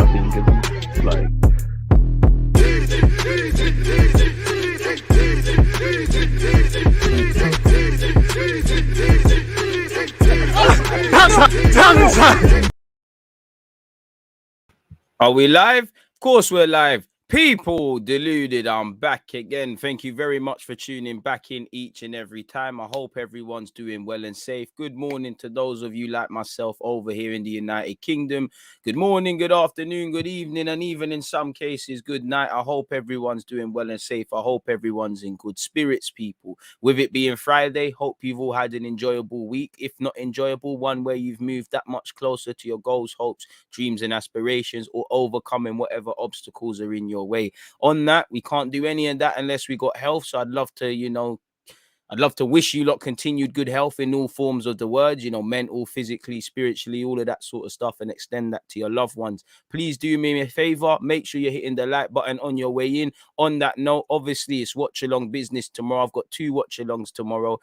I think it's like. Are we live? Of course we're live. People, Deluded, I'm back again. Thank you very much for tuning back in each and every time. I hope everyone's doing well and safe. Good morning to those of you like myself over here in the United Kingdom. Good morning, good afternoon, good evening, and even in some cases, good night. I hope everyone's doing well and safe. I hope everyone's in good spirits, people. With it being Friday, hope you've all had an enjoyable week. If not enjoyable, one where you've moved that much closer to your goals, hopes, dreams, and aspirations, or overcoming whatever obstacles are in your way. On that, we can't do any of that unless we got health. So I'd love to wish you lot continued good health in all forms of the word, mental, physically, spiritually, all of that sort of stuff, and extend that to your loved ones. Please do me a favor. Make sure you're hitting the like button on your way in. On that note, obviously, it's watch along business tomorrow. I've got 2 watch alongs tomorrow.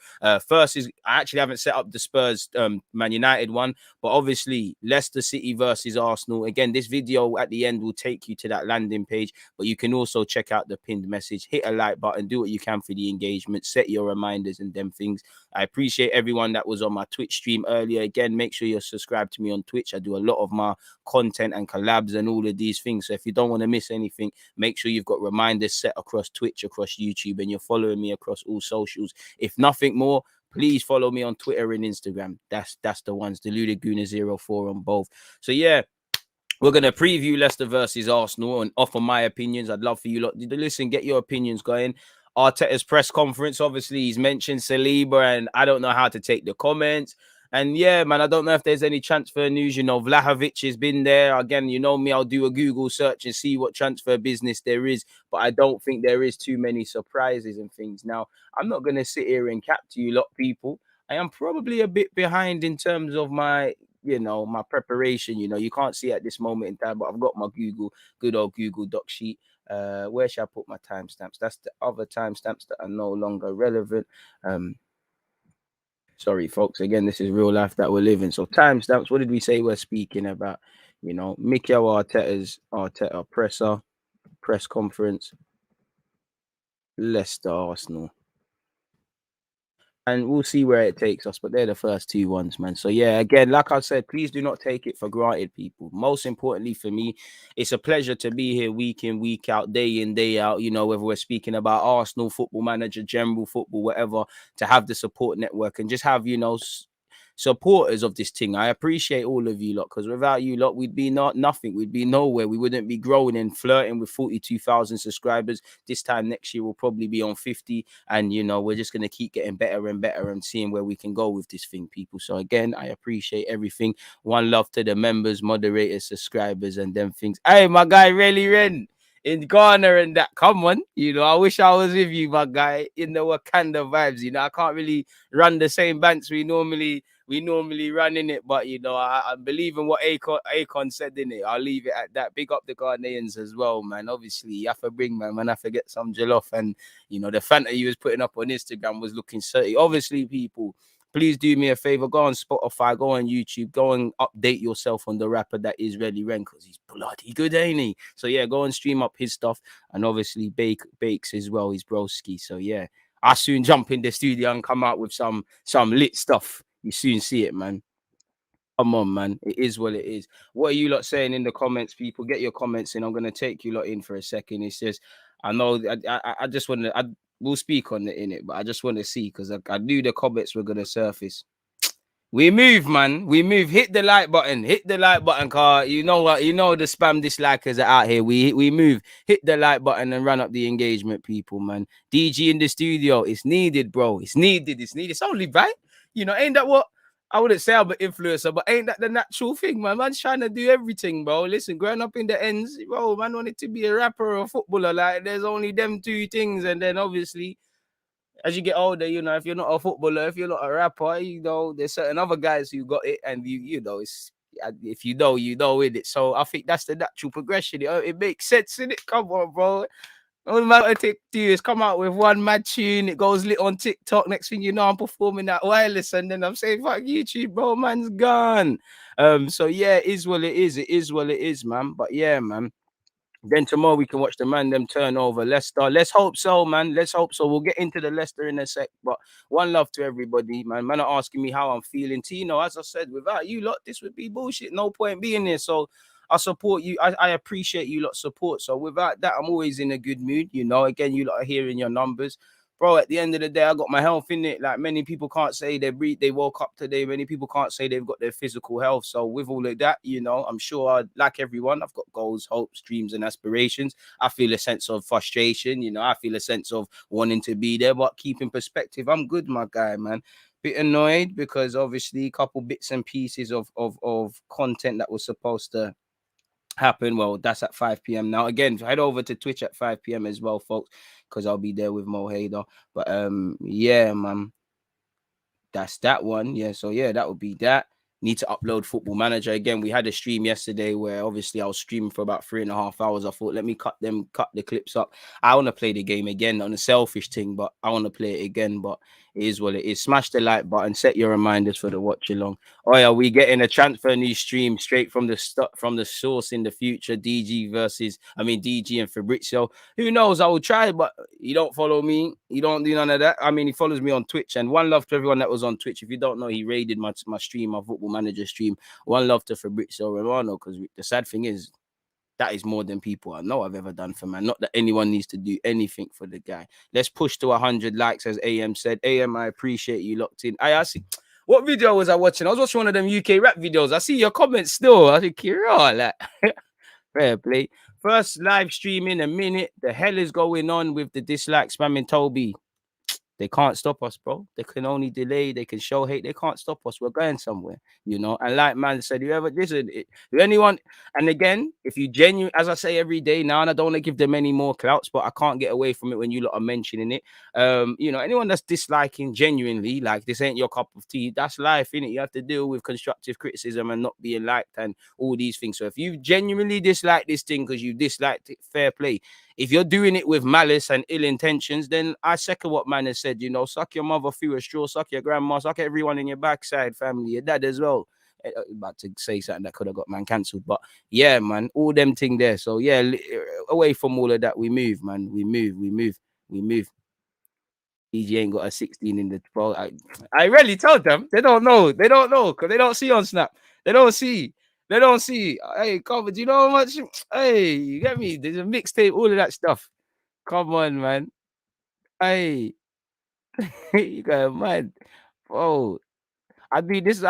First is, I actually haven't set up the Spurs Man United one, but obviously Leicester City versus Arsenal. Again, this video at the end will take you to that landing page, but you can also check out the pinned message. Hit a like button, do what you can for the engagement, set your reminders and them things. I appreciate everyone that was on my Twitch stream earlier. Again, make sure you're subscribed to me on Twitch. I do a lot of my content and collabs and all of these things. So if you don't want to miss anything, make sure you've got reminders set across Twitch, across YouTube, and you're following me across all socials. If nothing more, please follow me on Twitter and Instagram. That's the ones. Deluded Gooner 04 on both. So yeah, we're going to preview Leicester versus Arsenal and offer my opinions. I'd love for you lot to listen, get your opinions going. ARTETA'S press conference, obviously, he's mentioned Saliba, and I don't know how to take the comments. And yeah, man, I don't know if there's any transfer news. VLAHOVIC has been there. Again, you know me, I'll do a Google search and see what transfer business there is. But I don't think there is too many surprises and things. Now, I'm not going to sit here and cap to you lot, people. I am probably a bit behind in terms of my my preparation. You can't see at this moment in time, but I've got my good old Google Doc sheet. Where should I put my timestamps? That's the other timestamps that are no longer relevant. Sorry, folks. Again, this is real life that we're living. So timestamps, what did we say we're speaking about? MIKEL Arteta press conference, Leicester, Arsenal. And we'll see where it takes us, but they're the first 2 ones, man. So yeah, again, like I said, please do not take it for granted, people. Most importantly for me, it's a pleasure to be here week in, week out, day in, day out, whether we're speaking about Arsenal, Football Manager, general football, whatever, to have the support network and just have, supporters of this thing. I appreciate all of you lot, because without you lot, we'd be nothing. We'd be nowhere. We wouldn't be growing and flirting with 42,000 subscribers. This time next year, we'll probably be on 50. And, we're just going to keep getting better and better and seeing where we can go with this thing, people. So again, I appreciate everything. One love to the members, moderators, subscribers, and them things. Hey, my guy, Really Ren in Ghana and that. Come on, I wish I was with you, my guy, in the Wakanda vibes. I can't really run the same banks we normally run in it, but I believe in what Akon said in it. I'll leave it at that. Big up the Ghanaians as well, man. Obviously, you have to bring, man. When I forget some jollof, and the Fanta he was putting up on Instagram was looking dirty. Obviously, people, please do me a favor. Go on Spotify, go on YouTube, go and update yourself on the rapper that is Really Ren, because he's bloody good, ain't he? So yeah, go and stream up his stuff, and obviously Bakes as well, his broski. So yeah, I soon jump in the studio and come out with some lit stuff. You soon see it, man. Come on, man. It is what it is. What are you lot saying in the comments, people? Get your comments in. I'm going to take you lot in for a second. It's just, I know, I just want to, we'll speak on it in it, but I just want to see, because I knew the comments were going to surface. We move, man. We move. Hit the like button. Hit the like button, car. You know what? The spam dislikers are out here. We move. Hit the like button and run up the engagement, people, man. DG in the studio. It's needed, bro. It's needed. It's only right. Ain't that what? I wouldn't say I'm an influencer, but ain't that the natural thing, man? Man's trying to do everything, bro. Listen, growing up in the ends, bro, man wanted to be a rapper or a footballer. Like, there's only them 2 things. And then, obviously, as you get older, if you're not a footballer, if you're not a rapper, there's certain other guys who got it. And, it's, if you know with it. So I think that's the natural progression. It makes sense, innit? Come on, bro. All man want to do is come out with one mad tune. It goes lit on TikTok. Next thing you know, I'm performing that wireless, and then I'm saying, "Fuck YouTube, bro, man's gone." So yeah, it is what it is. It is what it is, man. But yeah, man. Then tomorrow we can watch the man them turn over Leicester. Let's hope so, man. Let's hope so. We'll get into the Leicester in a sec. But one love to everybody, man. Man are asking me how I'm feeling. Tino, as I said, without you lot, this would be bullshit. No point being here. So I support you. I appreciate you lot support. So without that, I'm always in a good mood. You know, again, you lot are hearing your numbers. Bro, at the end of the day, I got my health in it. Like many people can't say they woke up today. Many people can't say they've got their physical health. So with all of that, you know, I'm sure like everyone, I've got goals, hopes, dreams, and aspirations. I feel a sense of frustration. You know, I feel a sense of wanting to be there, but keep in perspective, I'm good, my guy, man. Bit annoyed because obviously a couple bits and pieces of content that was supposed to happen. Well, that's at 5 p.m. now. Again, head over to Twitch at 5 p.m. as well, folks, because I'll be there with Mo Hader. But yeah, man, that's that one. Yeah, so yeah, that would be that. Need to upload Football Manager again. We had a stream yesterday where obviously I was streaming for about 3.5 hours. I thought, let me cut the clips up. I want to play the game again on a selfish thing, but I want to play it again. But it is what it is. Smash the like button, set your reminders for the watch along. Oh yeah, we getting a transfer news stream straight from the source in the future. DG and Fabrizio. Who knows? I will try, but you don't follow me. You don't do none of that. I mean, he follows me on Twitch. And one love to everyone that was on Twitch. If you don't know, he raided my stream, my Football Manager stream. One love to Fabrizio Romano, because the sad thing is, that is more than people I know I've ever done for man. Not that anyone needs to do anything for the guy. Let's push to 100 likes, as AM said. AM, I appreciate you locked in. I see. What video was I watching? I was watching one of them UK rap videos. I see your comments still. I think you're all like, fair play. First live stream in a minute. The hell is going on with the dislike spamming Toby? They can't stop us, bro. They can only delay. They can show hate. They can't stop us. We're going somewhere, you know. And like man said, whoever listen, if anyone, and again, if you genuine, as I say every day now, and I don't want to give them any more clouts, but I can't get away from it when you lot are mentioning it. You know, anyone that's disliking genuinely, like this ain't your cup of tea, that's life, innit? You have to deal with constructive criticism and not being liked and all these things. So if you genuinely dislike this thing because you disliked it, fair play. If you're doing it with malice and ill intentions, then I second what man has said, you know, suck your mother through a straw, suck your grandma, suck everyone in your backside, family, your dad as well. About to say something that could have got man cancelled, but yeah, man, all them thing there. So yeah, away from all of that, we move, man. We move. DG ain't got a 16 in the 12. I really told them. They don't know. They don't know because they don't see on Snap. They don't see. They don't see. Hey, come, do you know how much? Hey, you get me? There's a mixtape, all of that stuff. Come on, man. Hey, you got mad. Oh, I do this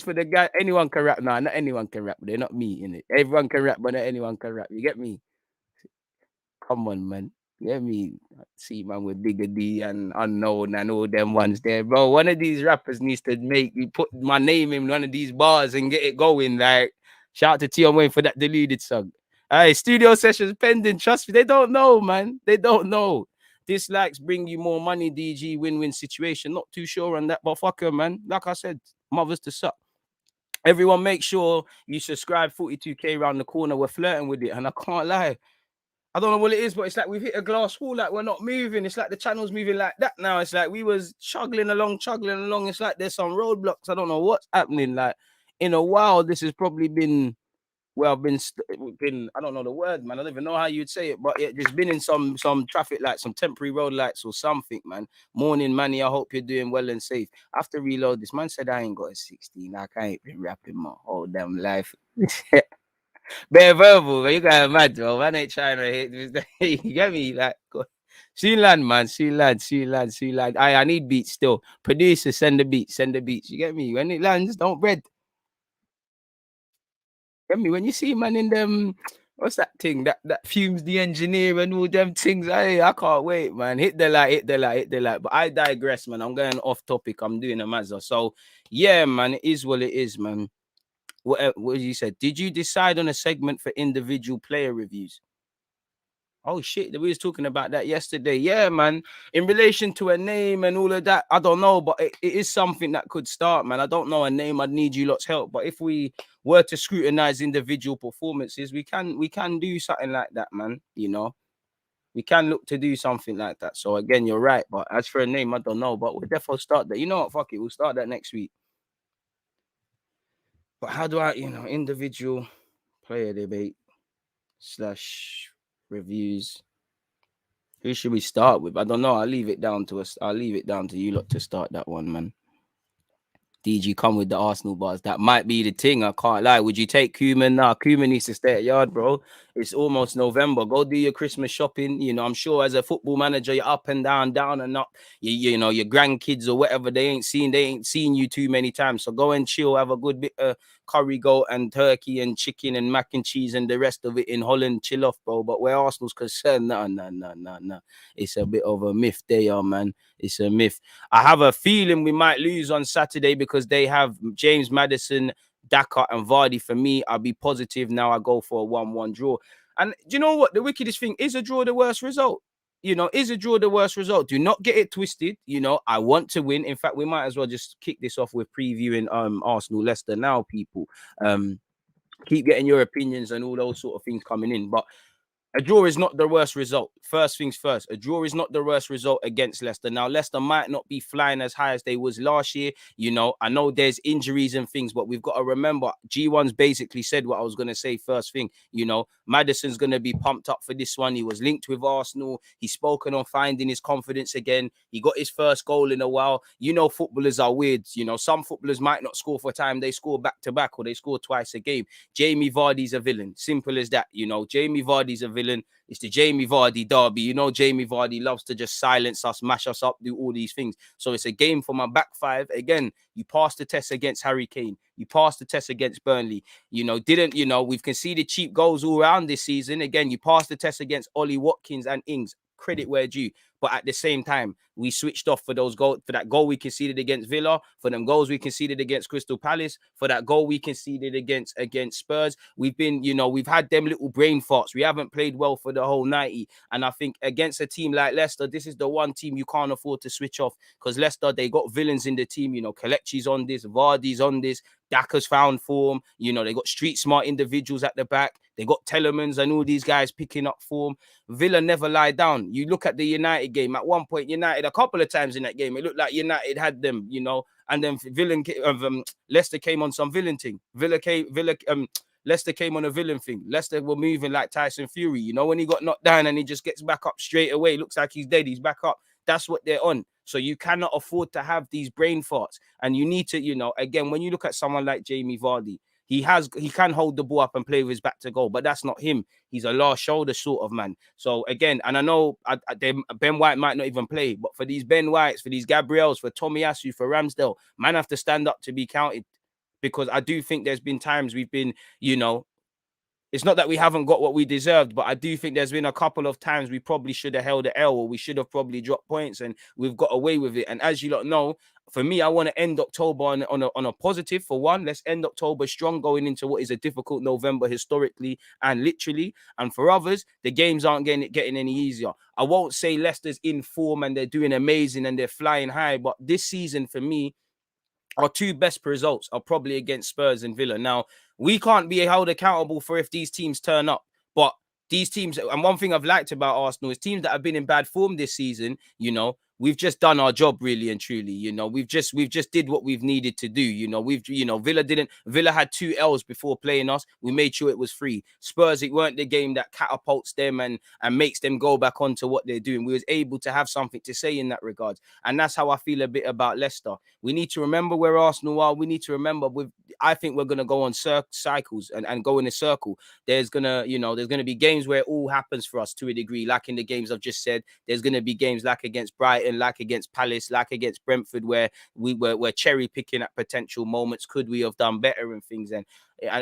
for the guy. Anyone can rap. Nah, not anyone can rap. They're not me, innit? Everyone can rap, but not anyone can rap. You get me? Come on, man. Get me? See, man, with Bigger D and Unknown and all them ones there, bro. One of these rappers needs to make me put my name in one of these bars and get it going. Like, shout out to Tion Wayne for that Deluded song. Hey, studio sessions pending. Trust me, they don't know, man. They don't know. Dislikes bring you more money, DG, win-win situation. Not too sure on that, but fuck her, man. Like I said, mothers to suck. Everyone make sure you subscribe. 42K around the corner. We're flirting with it, and I can't lie. I don't know what it is, but it's like we've hit a glass wall, like we're not moving. It's like the channel's moving like that now. It's like we was chuggling along. It's like there's some roadblocks. I don't know what's happening. Like in a while, this has probably been been I don't know the word, man. I don't even know how you'd say it, but yeah, just been in some traffic lights, some temporary road lights or something, man. Morning, Manny. I hope you're doing well and safe. After reload, this man said I ain't got a 16. Like I ain't been rapping my whole damn life. Bare verbal, but you guys mad, bro. Man ain't trying to hit. You get me? Like, see land, man. See land. I need beats still. Producer, send the beats. You get me? When it lands, don't bread. Get me? When you see man in them, what's that thing? That fumes the engineer and all them things. Hey, I can't wait, man. Hit the light. But I digress, man. I'm going off topic. I'm doing a mazza. So yeah, man, it is what it is, man. What you said? Did you decide on a segment for individual player reviews? Oh shit, we was talking about that yesterday. Yeah, man. In relation to a name and all of that, I don't know, but it is something that could start, man. I don't know a name. I'd need you lot's help. But if we were to scrutinize individual performances, we can do something like that, man. You know. we can look to do something like that. So again, you're right. But as for a name, I don't know. But we'll definitely start that. You know what? Fuck it. We'll start that next week. But how do I, individual player debate / reviews? Who should we start with? I don't know. I'll leave it down to us. I'll leave it down to you lot to start that one, man. DG come with the Arsenal bars. That might be the thing. I can't lie. Would you take Koeman? Nah, Koeman needs to stay at yard, bro. It's almost November. Go do your Christmas shopping. I'm sure as a football manager, you're up and down and up. Your grandkids or whatever, they ain't seen you too many times. So go and chill, have a good bit of curry goat and turkey and chicken and mac and cheese and the rest of it in Holland. Chill off, bro. But where Arsenal's concerned, nah. It's a bit of a myth there, man. It's a myth. I have a feeling we might lose on Saturday because they have James Maddison, Daka, and Vardy. For me, I'll be positive now. I go for a 1-1 draw. And do you know what? The wickedest thing is, a draw the worst result. Is a draw the worst result? Do not get it twisted. I want to win. In fact, we might as well just kick this off with previewing Arsenal Leicester now, people. Keep getting your opinions and all those sort of things coming in. But a draw is not the worst result. First things first, a draw is not the worst result against Leicester. Now, Leicester might not be flying as high as they was last year. I know there's injuries and things, but we've got to remember, G1's basically said what I was going to say first thing. Maddison's going to be pumped up for this one. He was linked with Arsenal. He's spoken on finding his confidence again. He got his first goal in a while. Footballers are weird. Some footballers might not score for time. They score back-to-back or they score twice a game. Jamie Vardy's a villain. Simple as that. Jamie Vardy's a villain. It's the Jamie Vardy derby. Jamie Vardy loves to just silence us, mash us up, do all these things. So it's a game for my back five. Again, you passed the test against Harry Kane. You passed the test against Burnley. We've conceded cheap goals all around this season. Again, you passed the test against Ollie Watkins and Ings. Credit where due. But at the same time, we switched off for that goal we conceded against Villa, for them goals we conceded against Crystal Palace, for that goal we conceded against Spurs. We've been, we've had them little brain farts. We haven't played well for the whole 90. And I think against a team like Leicester, this is the one team you can't afford to switch off, because Leicester, they got villains in the team. Kelechi's on this, Vardy's on this, Daka's found form. They got street smart individuals at the back. They got Telemans and all these guys picking up form. Villa never lie down. You look at the United game. At one point, United, a couple of times in that game, it looked like United had them, and then Leicester came on some villain thing. Leicester came on a villain thing. Leicester were moving like Tyson Fury. When he got knocked down and he just gets back up straight away, looks like he's dead. He's back up. That's what they're on. So you cannot afford to have these brain farts. And you need to, again, when you look at someone like Jamie Vardy, he can hold the ball up and play with his back to goal, but that's not him. He's a last shoulder sort of man. So again, and I know Ben White might not even play, but for these Ben Whites, for these Gabriels, for Tomiyasu, for Ramsdale, man have to stand up to be counted, because I do think there's been times we've been, it's not that we haven't got what we deserved, but I do think there's been a couple of times we probably should have held the L, or we should have probably dropped points, and we've got away with it. And as you lot know, for me, I want to end October on a positive. For one, let's end October strong going into what is a difficult November historically and literally. And for others, the games aren't getting any easier. I won't say Leicester's in form and they're doing amazing and they're flying high, but this season for me, our two best results are probably against Spurs and Villa. Now, we can't be held accountable for if these teams turn up, but these teams, and one thing I've liked about Arsenal is teams that have been in bad form this season, we've just done our job really and truly. We've just did what we've needed to do. Villa had 2 L's before playing us. We made sure it was free. Spurs, it weren't the game that catapults them and makes them go back onto what they're doing. We was able to have something to say in that regard. And that's how I feel a bit about Leicester. We need to remember where Arsenal are. We need to remember I think we're going to go on cycles and go in a circle. There's going to be games where it all happens for us to a degree, like in the games I've just said. There's going to be games like against Brighton, like against Palace, like against Brentford, where we're cherry picking at potential moments. Could we have done better and things? And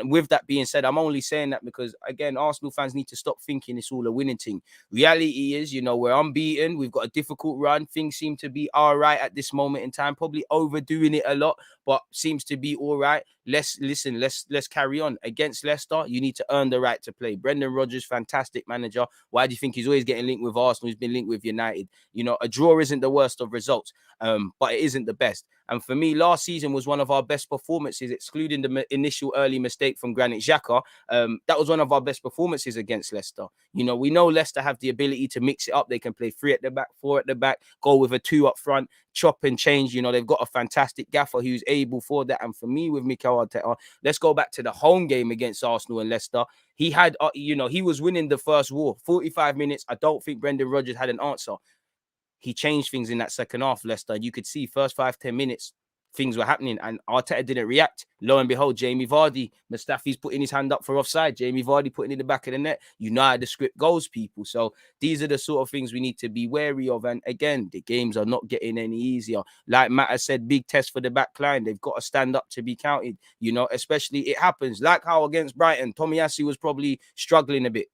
with that being said, I'm only saying that because, again, Arsenal fans need to stop thinking it's all a winning thing. Reality is, we're unbeaten. We've got a difficult run. Things seem to be all right at this moment in time. Probably overdoing it a lot, but seems to be all right. Let's carry on. Against Leicester, you need to earn the right to play. Brendan Rodgers, fantastic manager. Why do you think he's always getting linked with Arsenal? He's been linked with United. A draw isn't the worst of results, but it isn't the best. And for me, last season was one of our best performances, excluding the initial early mistake from Granit Xhaka. That was one of our best performances against Leicester. You know, we know Leicester have the ability to mix it up. They can play 3 at the back, 4 at the back, go with a 2 up front, chop and change. You know, they've got a fantastic gaffer who's able for that. And for me, with MIKEL ARTETA, let's go back to the home game against Arsenal and Leicester. He had, you know, he was winning the first war, 45 minutes. I don't think Brendan Rodgers had an answer. He changed things in that second half, Leicester. You could see first 5-10 minutes, things were happening, and Arteta didn't react. Lo and behold, Jamie Vardy, Mustafi's putting his hand up for offside. Jamie Vardy putting it in the back of the net. You know how the script goes, people. So these are the sort of things we need to be wary of. And again, the games are not getting any easier. Like Matt has said, big test for the back line. They've got to stand up to be counted. You know, especially it happens. Like how against Brighton, Tomiyasu was probably struggling a bit.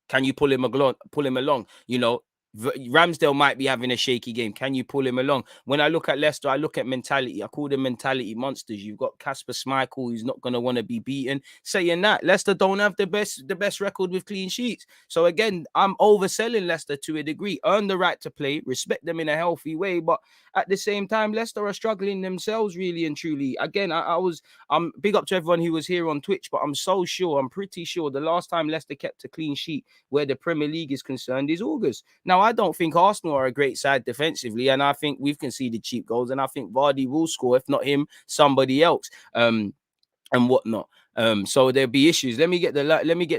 Can you pull him along? You know, Ramsdale might be having a shaky game. Can you pull him along? When I look at Leicester, I look at mentality. I call them mentality monsters. You've got Kasper Schmeichel, who's not going to want to be beaten. Saying that, Leicester don't have the best record with clean sheets. So again, I'm overselling Leicester to a degree. Earn the right to play, respect them in a healthy way, but at the same time, Leicester are struggling themselves, really and truly. Again, I'm big up to everyone who was here on Twitch, but I'm pretty sure the last time Leicester kept a clean sheet where the Premier League is concerned is August. Now, I don't think Arsenal are a great side defensively, and I think we've conceded cheap goals, and I think Vardy will score, if not him, somebody else. And whatnot. So there'll be issues. Let me get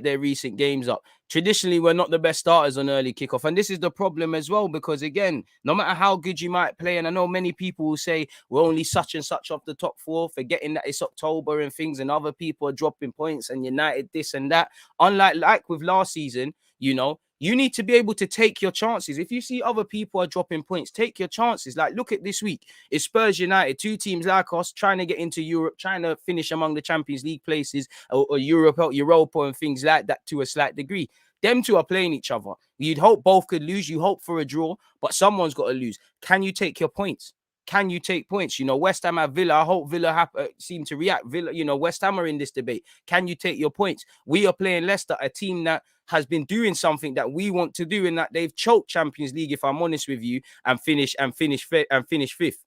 their recent games up. Traditionally, we're not the best starters on early kickoff, and this is the problem as well, because again, no matter how good you might play, and I know many people will say we're only such and such off the top 4, forgetting that it's October and things, and other people are dropping points, and United this and that. Unlike with last season, you know, you need to be able to take your chances. If you see other people are dropping points, take your chances. Like, look at this week. It's Spurs United, 2 teams like us trying to get into Europe, trying to finish among the Champions League places or Europa and things like that to a slight degree. Them two are playing each other. You'd hope both could lose. You hope for a draw, but someone's got to lose. Can you take your points? Can you take points? You know, West Ham at Villa. I hope Villa seem to react. Villa, you know, West Ham are in this debate. Can you take your points? We are playing Leicester, a team that has been doing something that we want to do, and that they've choked Champions League, if I'm honest with you, and finish fifth.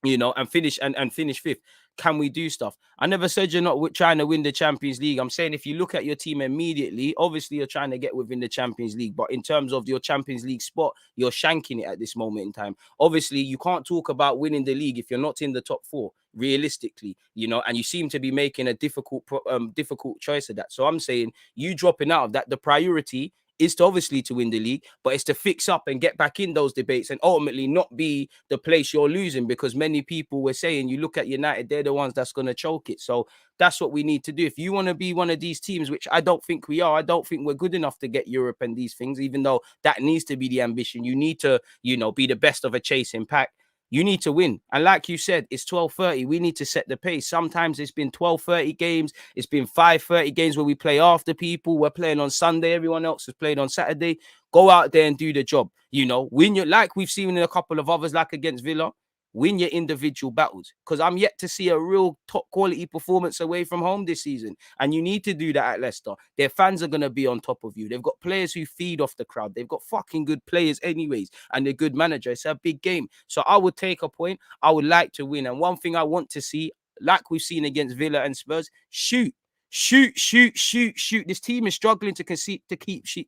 You know, and finish fifth. Can we do stuff? I never said you're not trying to win the Champions League. I'm saying if you look at your team immediately, obviously you're trying to get within the Champions League, but in terms of your Champions League spot, you're shanking it at this moment in time. Obviously, you can't talk about winning the league if you're not in the top 4, realistically, you know, and you seem to be making a difficult choice of that. So I'm saying you dropping out of that, the priority is to obviously to win the league, but it's to fix up and get back in those debates and ultimately not be the place you're losing, because many people were saying, you look at United, they're the ones that's going to choke it. So that's what we need to do. If you want to be one of these teams, which I don't think we are, I don't think we're good enough to get Europe and these things, even though that needs to be the ambition. You need to, you know, be the best of a chasing pack. You need to win. And like you said, it's 12:30. We need to set the pace. Sometimes it's been 12:30 games. It's been 5:30 games where we play after people. We're playing on Sunday. Everyone else has played on Saturday. Go out there and do the job. You know, win your, like we've seen in a couple of others, like against Villa, win your individual battles. Because I'm yet to see a real top quality performance away from home this season. And you need to do that at Leicester. Their fans are going to be on top of you. They've got players who feed off the crowd. They've got fucking good players anyways. And a good manager. It's a big game. So I would take a point. I would like to win. And one thing I want to see, like we've seen against Villa and Spurs, shoot. This team is struggling to keep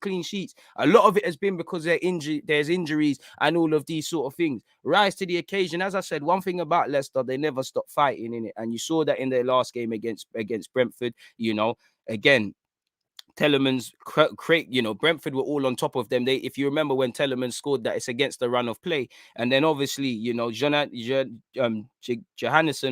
clean sheets. A lot of it has been because there's injuries and all of these sort of things. Rise to the occasion. As I said, one thing about Leicester, they never stop fighting in it. And you saw that in their last game against Brentford. You know, again, Telemans, you know, Brentford were all on top of them. If you remember when Telemans scored that, it's against the run of play. And then obviously, you know, Johannesson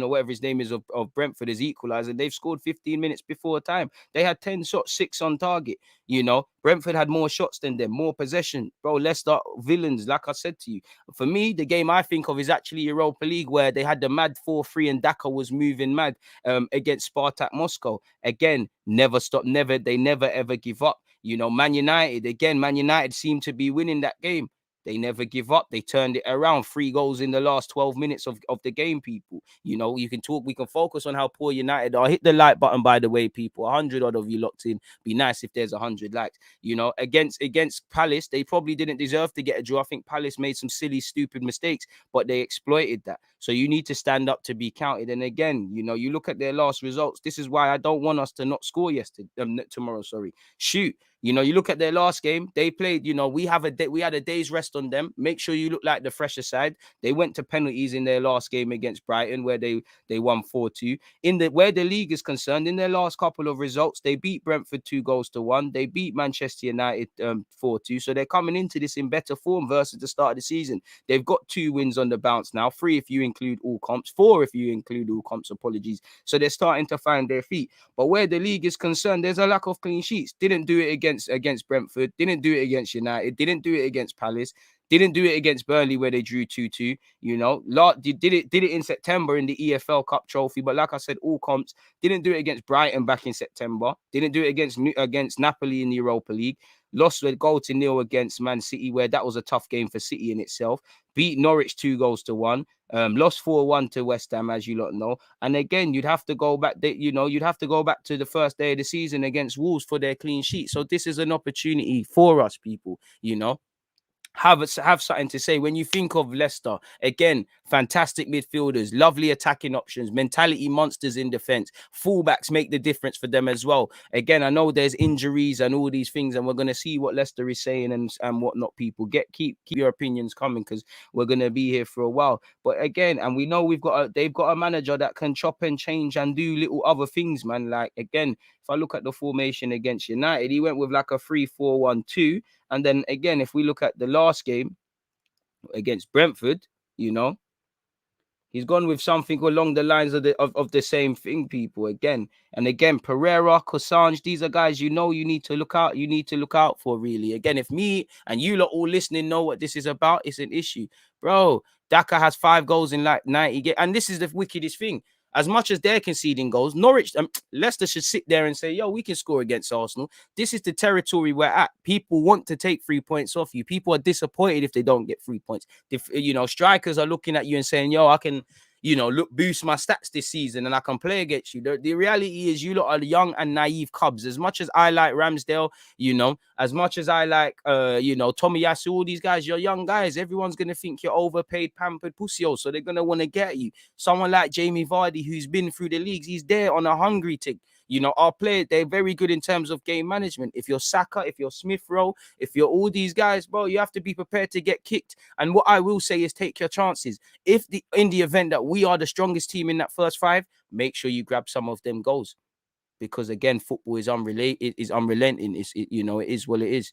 or whatever his name is of Brentford is equalised, and they've scored 15 minutes before time. They had 10 shots, 6 on target. You know, Brentford had more shots than them, more possession. Bro, Leicester, villains, like I said to you. For me, the game I think of is actually Europa League, where they had the mad 4-3 and Daka was moving mad against Spartak Moscow. Again, never stop, they never ever give up. You know, Man United seemed to be winning that game. They never give up. They turned it around. 3 goals in the last 12 minutes of the game, people. You know, you can talk, we can focus on how poor United are. Hit the like button, by the way, people. 100 odd of you locked in. Be nice if there's 100 likes. You know, against Palace, they probably didn't deserve to get a draw. I think Palace made some silly, stupid mistakes, but they exploited that. So you need to stand up to be counted. And again, you know, you look at their last results. This is why I don't want us to not score tomorrow. Sorry, shoot. You know, you look at their last game, they played, you know, we had a day's rest on them. Make sure you look like the fresher side. They went to penalties in their last game against Brighton, where they won 4-2. Where the league is concerned, in their last couple of results, they beat Brentford 2-1. They beat Manchester United 4-2. So they're coming into this in better form versus the start of the season. They've got 2 wins on the bounce now, 3 if you include all comps, 4 if you include all comps, apologies. So they're starting to find their feet. But where the league is concerned, there's a lack of clean sheets. Didn't do it against Brentford, didn't do it against United, didn't do it against Palace, didn't do it against Burnley where they drew 2-2. You know, did it in September in the EFL Cup trophy, but like I said, all comps. Didn't do it against Brighton back in September, didn't do it against Napoli in the Europa League. Lost with 0-0 against Man City, where that was a tough game for City in itself. Beat Norwich 2-1. Lost 4-1 to West Ham, as you lot know. And again, you'd have to go back. You'd have to go back to the first day of the season against Wolves for their clean sheet. So this is an opportunity for us, people. You know, have something to say. When you think of Leicester, again, fantastic midfielders, lovely attacking options, mentality monsters in defense, fullbacks make the difference for them as well. Again, I know there's injuries and all these things, and we're going to see what Leicester is saying and whatnot. People, keep your opinions coming, because we're going to be here for a while. But again, and we know they've got a manager that can chop and change and do little other things, man. Like, again, if I look at the formation against United, he went with like a 3-4-1-2. And then again, if we look at the last game against Brentford, you know, he's gone with something along the lines of the same thing, people. Again and again, Pereira, Kosange, these are guys you know you need to look out. You need to look out for, really. Again, if me and you lot all listening know what this is about, it's an issue, bro. Daka has 5 goals in like 90 games, and this is the wickedest thing. As much as they're conceding goals, Leicester should sit there and say, yo, we can score against Arsenal. This is the territory we're at. People want to take 3 points off you. People are disappointed if they don't get 3 points. You know, strikers are looking at you and saying, yo, I can, you know, boost my stats this season and I can play against you. The reality is you lot are young and naive cubs. As much as I like Ramsdale, you know, as much as I like, you know, Tomiyasu, all these guys, you're young guys. Everyone's going to think you're overpaid, pampered pussyo. So they're going to want to get you. Someone like Jamie Vardy, who's been through the leagues, he's there on a hungry tick. You know, our players, they're very good in terms of game management. If you're Saka, if you're Smith Rowe, if you're all these guys, bro, you have to be prepared to get kicked. And what I will say is take your chances. In the event that we are the strongest team in that first 5, make sure you grab some of them goals. Because again, football is unrelenting. You know, it is what it is.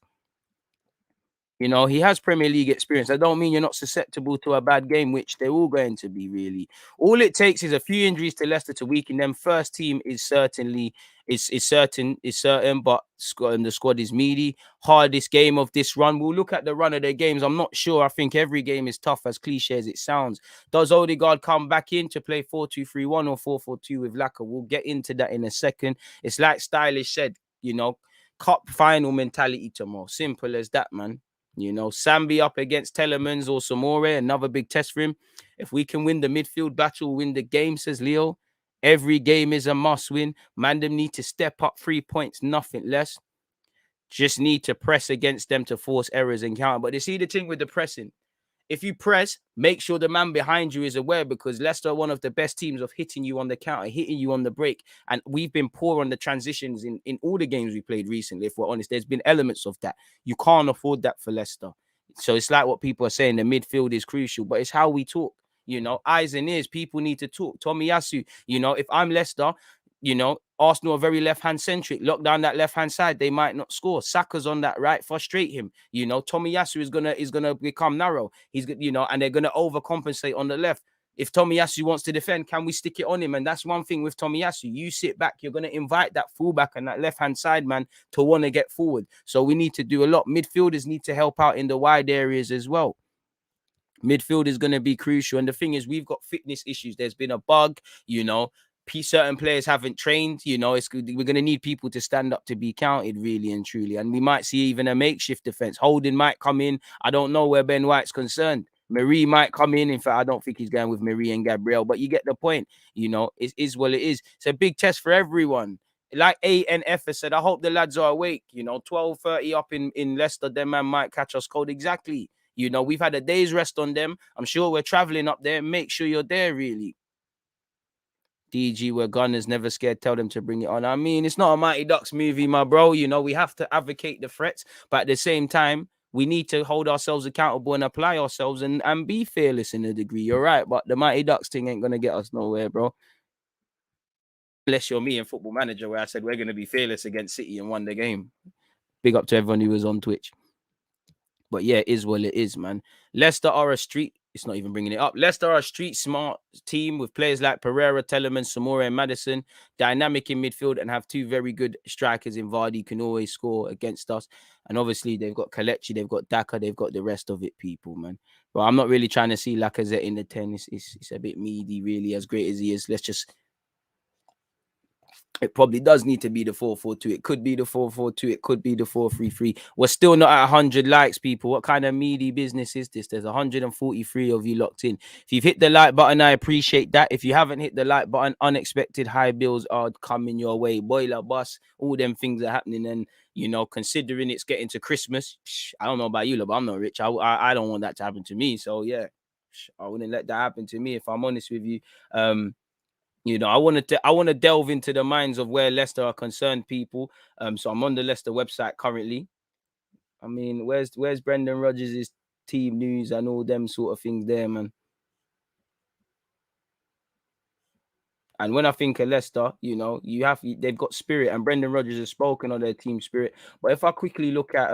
You know, he has Premier League experience. I don't mean you're not susceptible to a bad game, which they're all going to be, really. All it takes is a few injuries to Leicester to weaken them. First team is certain, but the squad is meaty. Hardest game of this run. We'll look at the run of their games. I'm not sure. I think every game is tough, as cliche as it sounds. Does Odegaard come back in to play 4-2-3-1 or 4-4-2 with Laka? We'll get into that in a second. It's like Stylish said, you know, cup final mentality tomorrow. Simple as that, man. You know, Sambi up against Telemans or Samore, another big test for him. If we can win the midfield battle, win the game, says Leo. Every game is a must win. Mandem need to step up 3 points, nothing less. Just need to press against them to force errors and counter. But you see the thing with the pressing. If you press, make sure the man behind you is aware, because Leicester are one of the best teams of hitting you on the counter, hitting you on the break. And we've been poor on the transitions in all the games we played recently, if we're honest. There's been elements of that. You can't afford that for Leicester. So it's like what people are saying, the midfield is crucial, but it's how we talk. You know, eyes and ears, people need to talk. Tomiyasu, you know, if I'm Leicester, you know, Arsenal are very left-hand centric. Lock down that left-hand side, they might not score. Saka's on that right, frustrate him. You know, Tomiyasu is gonna become narrow. He's, you know, and they're gonna overcompensate on the left. If Tomiyasu wants to defend, can we stick it on him? And that's one thing with Tomiyasu. You sit back, you're gonna invite that fullback and that left-hand side man to want to get forward. So we need to do a lot. Midfielders need to help out in the wide areas as well. Midfield is going to be crucial. And the thing is, we've got fitness issues. There's been a bug, you know. certain players haven't trained. You know, we're going to need people to stand up to be counted, really and truly. And we might see even a makeshift defense. Holding might come in. I don't know where Ben White's concerned. Marie might come in. In fact, I don't think he's going with Marie and Gabriel, but you get the point. You know, it is what it is. It's a big test for everyone. Like A and F has said, I hope the lads are awake. You know, 12:30 up in Leicester, them man might catch us cold. Exactly. You know, we've had a day's rest on them. I'm sure we're traveling up there. Make sure you're there, really. DG, we're gunners, never scared. Tell them to bring it on. I mean, it's not a Mighty Ducks movie, my bro. You know, we have to advocate the threats, but at the same time, we need to hold ourselves accountable and apply ourselves and be fearless in a degree. You're right, but the Mighty Ducks thing ain't gonna get us nowhere, bro. Unless you're me and Football Manager, where I said we're gonna be fearless against City and won the game. Big up to everyone who was on Twitch. But yeah, it is what it is, man. Leicester are a street. It's not even bringing it up. Leicester are a street smart team with players like Pereira, Telemann, Samora, and Madison, dynamic in midfield, and have two very good strikers in Vardy, can always score against us. And obviously, they've got Kelechi, they've got Daka, they've got the rest of it, people, man. But I'm not really trying to see Lacazette in the 10. It's a bit meaty, really, as great as he is. Let's just. It probably does need to be the 4-4-2. It could be the 4-4-2. It could be the 4-3-3. We're still not at 100 likes, people. What kind of meaty business is this? There's 143 of you locked in. If you've hit the like button, I appreciate that. If you haven't hit the like button, unexpected high bills are coming your way. Boiler bus, all them things are happening. And, you know, considering it's getting to Christmas, I don't know about you, but I'm not rich. I don't want that to happen to me. So, yeah, I wouldn't let that happen to me, if I'm honest with you. You know, I want to delve into the minds of where Leicester are concerned, people. So I'm on the Leicester website currently. I mean, where's Brendan Rodgers' team news and all them sort of things there, man? And when I think of Leicester, you know, they've got spirit, and Brendan Rodgers has spoken on their team spirit. But if I quickly look at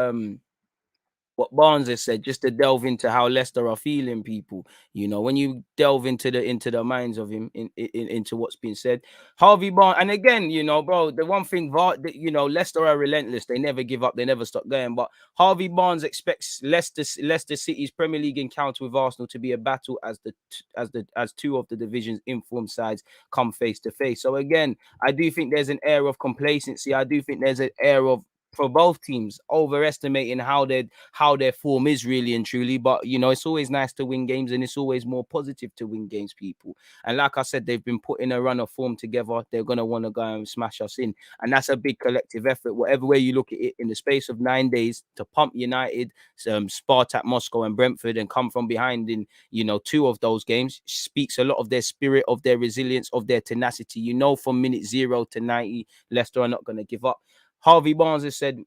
what Barnes has said, just to delve into how Leicester are feeling, people. You know, when you delve into the minds of him, into what's been said, Harvey Barnes. And again, you know, bro, the one thing, you know, Leicester are relentless. They never give up. They never stop going. But Harvey Barnes expects Leicester City's Premier League encounter with Arsenal to be a battle as two of the division's informed sides come face to face. So again, I do think there's an air of complacency. I do think there's an air of, for both teams, overestimating how their form is, really and truly. But you know, it's always nice to win games, and it's always more positive to win games, people. And like I said, they've been putting a run of form together. They're gonna want to go and smash us in, and that's a big collective effort. Whatever way you look at it, in the space of 9 days to pump United, Spartak Moscow, and Brentford, and come from behind in, you know, 2 of those games, speaks a lot of their spirit, of their resilience, of their tenacity. You know, from minute 0 to 90, Leicester are not going to give up. Harvey Barnes has said,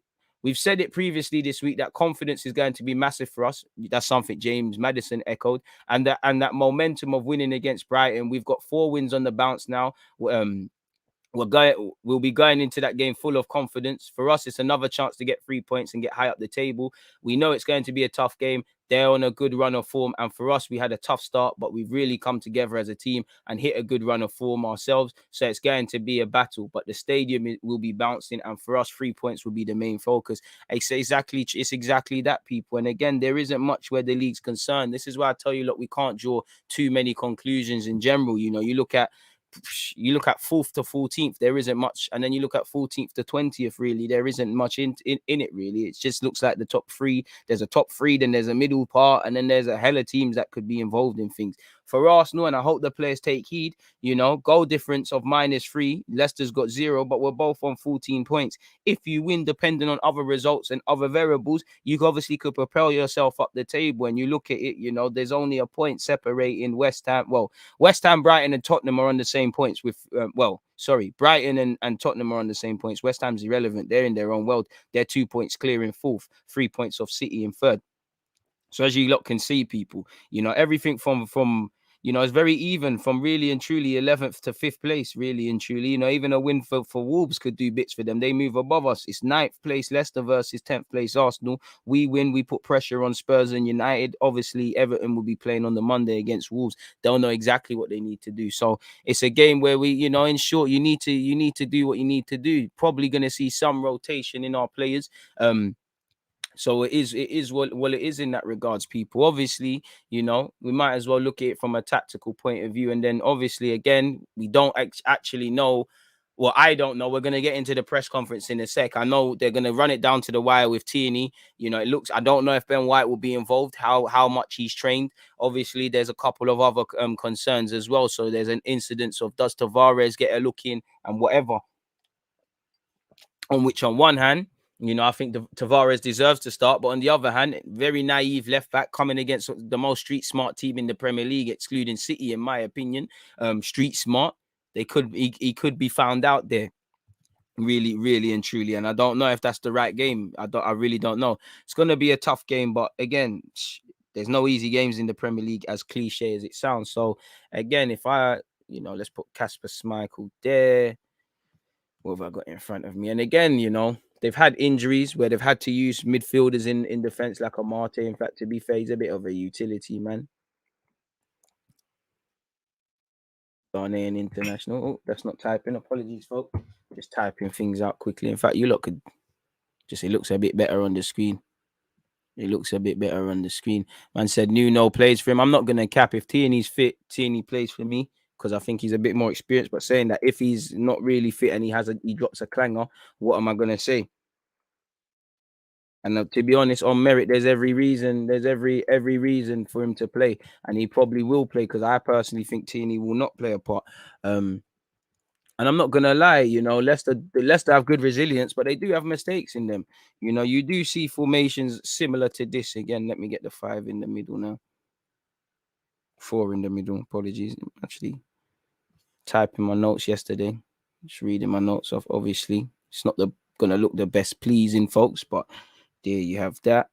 we've said it previously this week, that confidence is going to be massive for us. That's something James Maddison echoed. And that momentum of winning against Brighton, we've got 4 wins on the bounce now. We'll be going into that game full of confidence. For us, it's another chance to get 3 points and get high up the table. We know it's going to be a tough game. They're on a good run of form. And for us, we had a tough start, but we've really come together as a team and hit a good run of form ourselves. So it's going to be a battle, but the stadium will be bouncing. And for us, 3 points will be the main focus. It's exactly that, people. And again, there isn't much where the league's concerned. This is why I tell you, look, we can't draw too many conclusions in general. You know, you look at 4th to 14th, there isn't much, and then you look at 14th to 20th, really there isn't much in it, really. It just looks like the top 3. There's a top 3, then there's a middle part, and then there's a hell of teams that could be involved in things. For Arsenal, and I hope the players take heed, you know, goal difference of -3, Leicester's got 0, but we're both on 14 points. If you win, depending on other results and other variables, you obviously could propel yourself up the table. And you look at it, you know, there's only a point separating West Ham, Brighton, and Tottenham are on the same points with, Brighton and Tottenham are on the same points. West Ham's irrelevant. They're in their own world. They're 2 points clear in 4th, 3 points off City in 3rd. So as you lot can see, people, you know, everything from you know, it's very even from really and truly 11th to 5th place, really and truly. You know, even a win for Wolves could do bits for them. They move above us. It's 9th place Leicester versus 10th place Arsenal. We win, we put pressure on Spurs and United. Obviously, Everton will be playing on the Monday against Wolves. They'll know exactly what they need to do. So it's a game where we, you know, in short, you need to do what you need to do. Probably going to see some rotation in our players. So it is well it is in that regards, people. Obviously, you know, we might as well look at it from a tactical point of view. And then obviously, again, we don't actually know. Well, I don't know. We're gonna get into the press conference in a sec. I know they're gonna run it down to the wire with Tierney. You know, it looks. I don't know if Ben White will be involved. How much he's trained. Obviously, there's a couple of other concerns as well. So there's an incidence of does Tavares get a look in and whatever. On which, on one hand, you know, I think Tavares deserves to start, but on the other hand, very naive left back coming against the most street smart team in the Premier League, excluding City, in my opinion. Street smart, he could be found out there, really, really and truly. And I don't know if that's the right game. I really don't know. It's gonna be a tough game, but again, there's no easy games in the Premier League, as cliche as it sounds. So again, if I, you know, let's put Kasper Schmeichel there. What have I got in front of me? And again, you know, they've had injuries where they've had to use midfielders in defense like a Marte. In fact, to be fair, he's a bit of a utility man. Ghanaian international. Oh, that's not typing. Apologies, folks. Just typing things out quickly. In fact, you look could just, it looks a bit better on the screen. It looks a bit better on the screen. Man said Nuno plays for him. I'm not gonna cap if Tierney's fit. Tierney plays for me because I think he's a bit more experienced. But saying that, if he's not really fit and he drops a clanger, what am I gonna say? And to be honest, on merit, there's every reason. There's every reason for him to play, and he probably will play because I personally think Tierney will not play a part. And I'm not gonna lie, you know, Leicester have good resilience, but they do have mistakes in them. You know, you do see formations similar to this. Again, let me get the 5 in the middle now. 4 in the middle. Apologies. Actually, typing my notes yesterday. Just reading my notes off. Obviously, it's not gonna look the best pleasing, folks, but there you have that.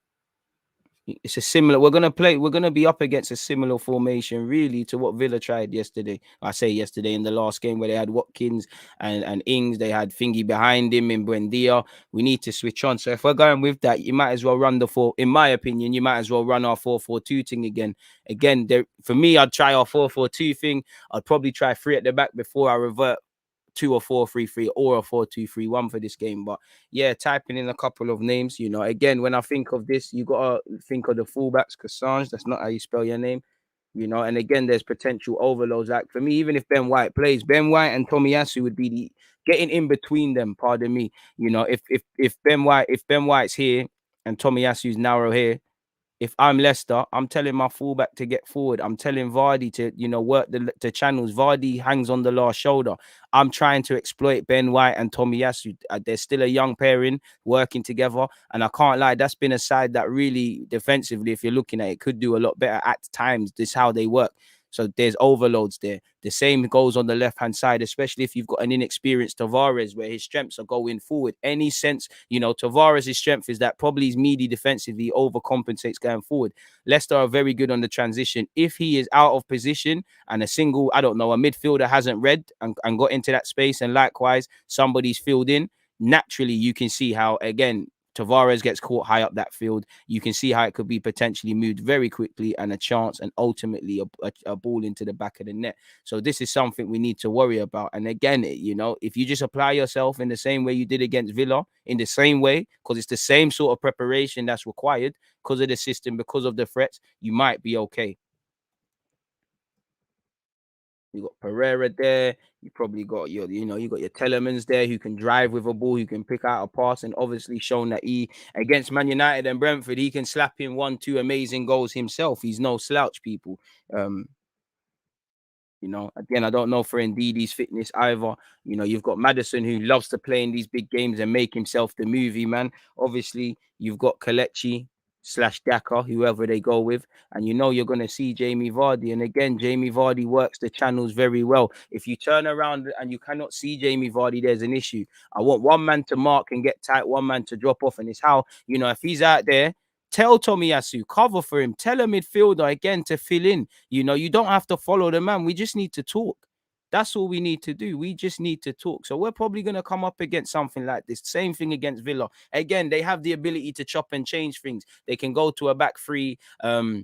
It's a similar. We're gonna be up against a similar formation, really, to what Villa tried yesterday. I say yesterday in the last game where they had Watkins and Ings. They had Thingy behind him in Buendia. We need to switch on. So if we're going with that, you might as well run the four. In my opinion, you might as well run our 4-4-2 thing again. Again, for me, I'd try our 4-4-2 thing. I'd probably try 3 at the back before I revert to a 4-3-3 or a 4-2-3-1 for this game. But yeah, typing in a couple of names, you know, again, when I think of this, you gotta think of the fullbacks. Cassange, that's not how you spell your name, you know. And again, there's potential overloads. Like for me, even if Ben White plays, Ben White and Tomiyasu would be the getting in between them. Pardon me, you know, if Ben White's here and Tomiyasu's narrow here, if I'm Leicester, I'm telling my fullback to get forward. I'm telling Vardy to, you know, work the channels. Vardy hangs on the last shoulder. I'm trying to exploit Ben White and Tomiyasu. They're still a young pairing working together. And I can't lie, that's been a side that really defensively, if you're looking at it, could do a lot better at times. This is how they work. So there's overloads there. The same goes on the left-hand side, especially if you've got an inexperienced Tavares where his strengths are going forward. Any sense, you know, Tavares' strength is that probably he's meaty defensively, overcompensates going forward. Leicester are very good on the transition. If he is out of position and a midfielder hasn't read and got into that space, and likewise, somebody's filled in, naturally you can see how, again, Tavares gets caught high up that field. You can see how it could be potentially moved very quickly and a chance and ultimately a ball into the back of the net. So this is something we need to worry about. And again, you know, if you just apply yourself in the same way you did against Villa, in the same way, because it's the same sort of preparation that's required because of the system, because of the threats, you might be okay. You got Pereira there. You probably got you got your Telemans there who can drive with a ball, who can pick out a pass, and obviously shown that he against Man United and Brentford, he can slap in 1-2 amazing goals himself. He's no slouch, people. You know, again, I don't know for Ndidi's fitness either. You know, you've got Maddison who loves to play in these big games and make himself the movie, man. Obviously, you've got Kelechi / Daka, whoever they go with. And you know you're going to see Jamie Vardy. And again, Jamie Vardy works the channels very well. If you turn around and you cannot see Jamie Vardy, there's an issue. I want one man to mark and get tight, one man to drop off. And it's how, you know, if he's out there, tell Tomiyasu, cover for him. Tell a midfielder again to fill in. You know, you don't have to follow the man. We just need to talk. That's all we need to do. We just need to talk. So we're probably going to come up against something like this. Same thing against Villa. Again, they have the ability to chop and change things. They can go to a back three. You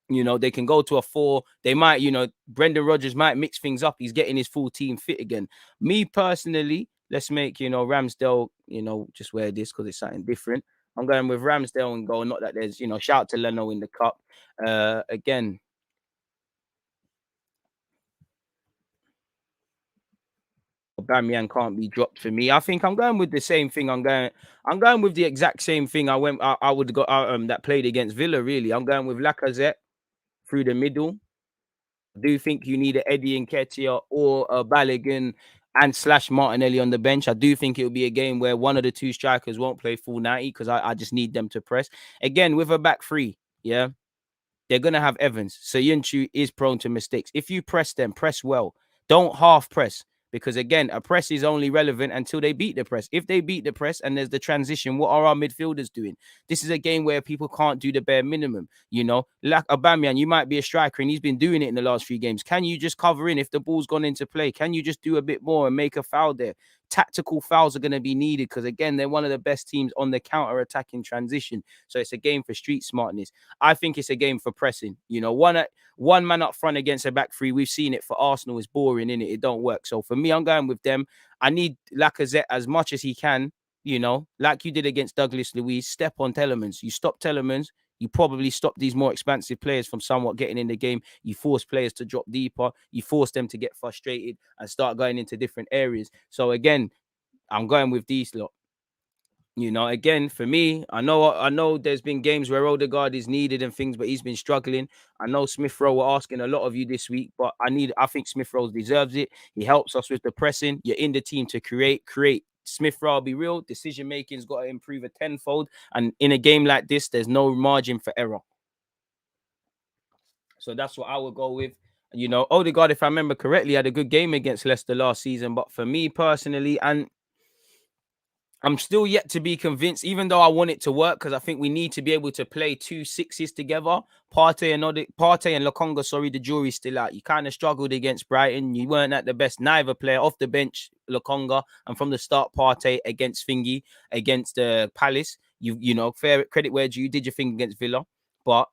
know, they can go to a 4. They might, you know, Brendan Rodgers might mix things up. He's getting his full team fit again. Me personally, let's make, you know, Ramsdale, you know, just wear this because it's something different. I'm going with Ramsdale and goal. Not that there's, shout out to Leno in the cup. Again, Aubameyang can't be dropped for me. I think I'm going with the same thing. I'm going with the exact same thing. I would go that played against Villa. Really, I'm going with Lacazette through the middle. I do think you need an Eddie Nketiah or a Balogun and slash Martinelli on the bench. I do think it'll be a game where one of the two strikers won't play full 90 because I just need them to press. Again, with a back three, yeah, they're going to have Evans. So Yunchu is prone to mistakes. If you press them, press well. Don't half press. Because again, a press is only relevant until they beat the press. If they beat the press and there's the transition, what are our midfielders doing? This is a game where people can't do the bare minimum. Like Aubameyang, you might be a striker and he's been doing it in the last few games. Can you just cover in if the ball's gone into play? Can you just do a bit more and make a foul there? Tactical fouls are going to be needed because, again, they're one of the best teams on the counter-attacking transition. So it's a game for street smartness. I think it's a game for pressing. One man up front against a back three. We've seen it for Arsenal. It's boring, innit? It don't work. So for me, I'm going with them. I need Lacazette as much as he can, like you did against Douglas Luiz. Step on Telemans. You stop Telemans, you probably stop these more expansive players from somewhat getting in the game. You force players to drop deeper. You force them to get frustrated and start going into different areas. So again, I'm going with these lot. Again, for me, I know there's been games where Odegaard is needed and things, but he's been struggling. I know Smith Rowe were asking a lot of you this week, but I think Smith Rowe deserves it. He helps us with the pressing. You're in the team to create. Smith Rowe, I'll be real, decision making's got to improve a tenfold. And in a game like this, there's no margin for error. So that's what I would go with. Odegaard, if I remember correctly, had a good game against Leicester last season. But for me personally, and I'm still yet to be convinced, even though I want it to work, because I think we need to be able to play 2 6s together. Partey and Lokonga, sorry, the jury's still out. You kind of struggled against Brighton. You weren't at the best. Neither player off the bench, Lokonga, and from the start, Partey against Thingy, against Palace. Fair credit where you did your thing against Villa, but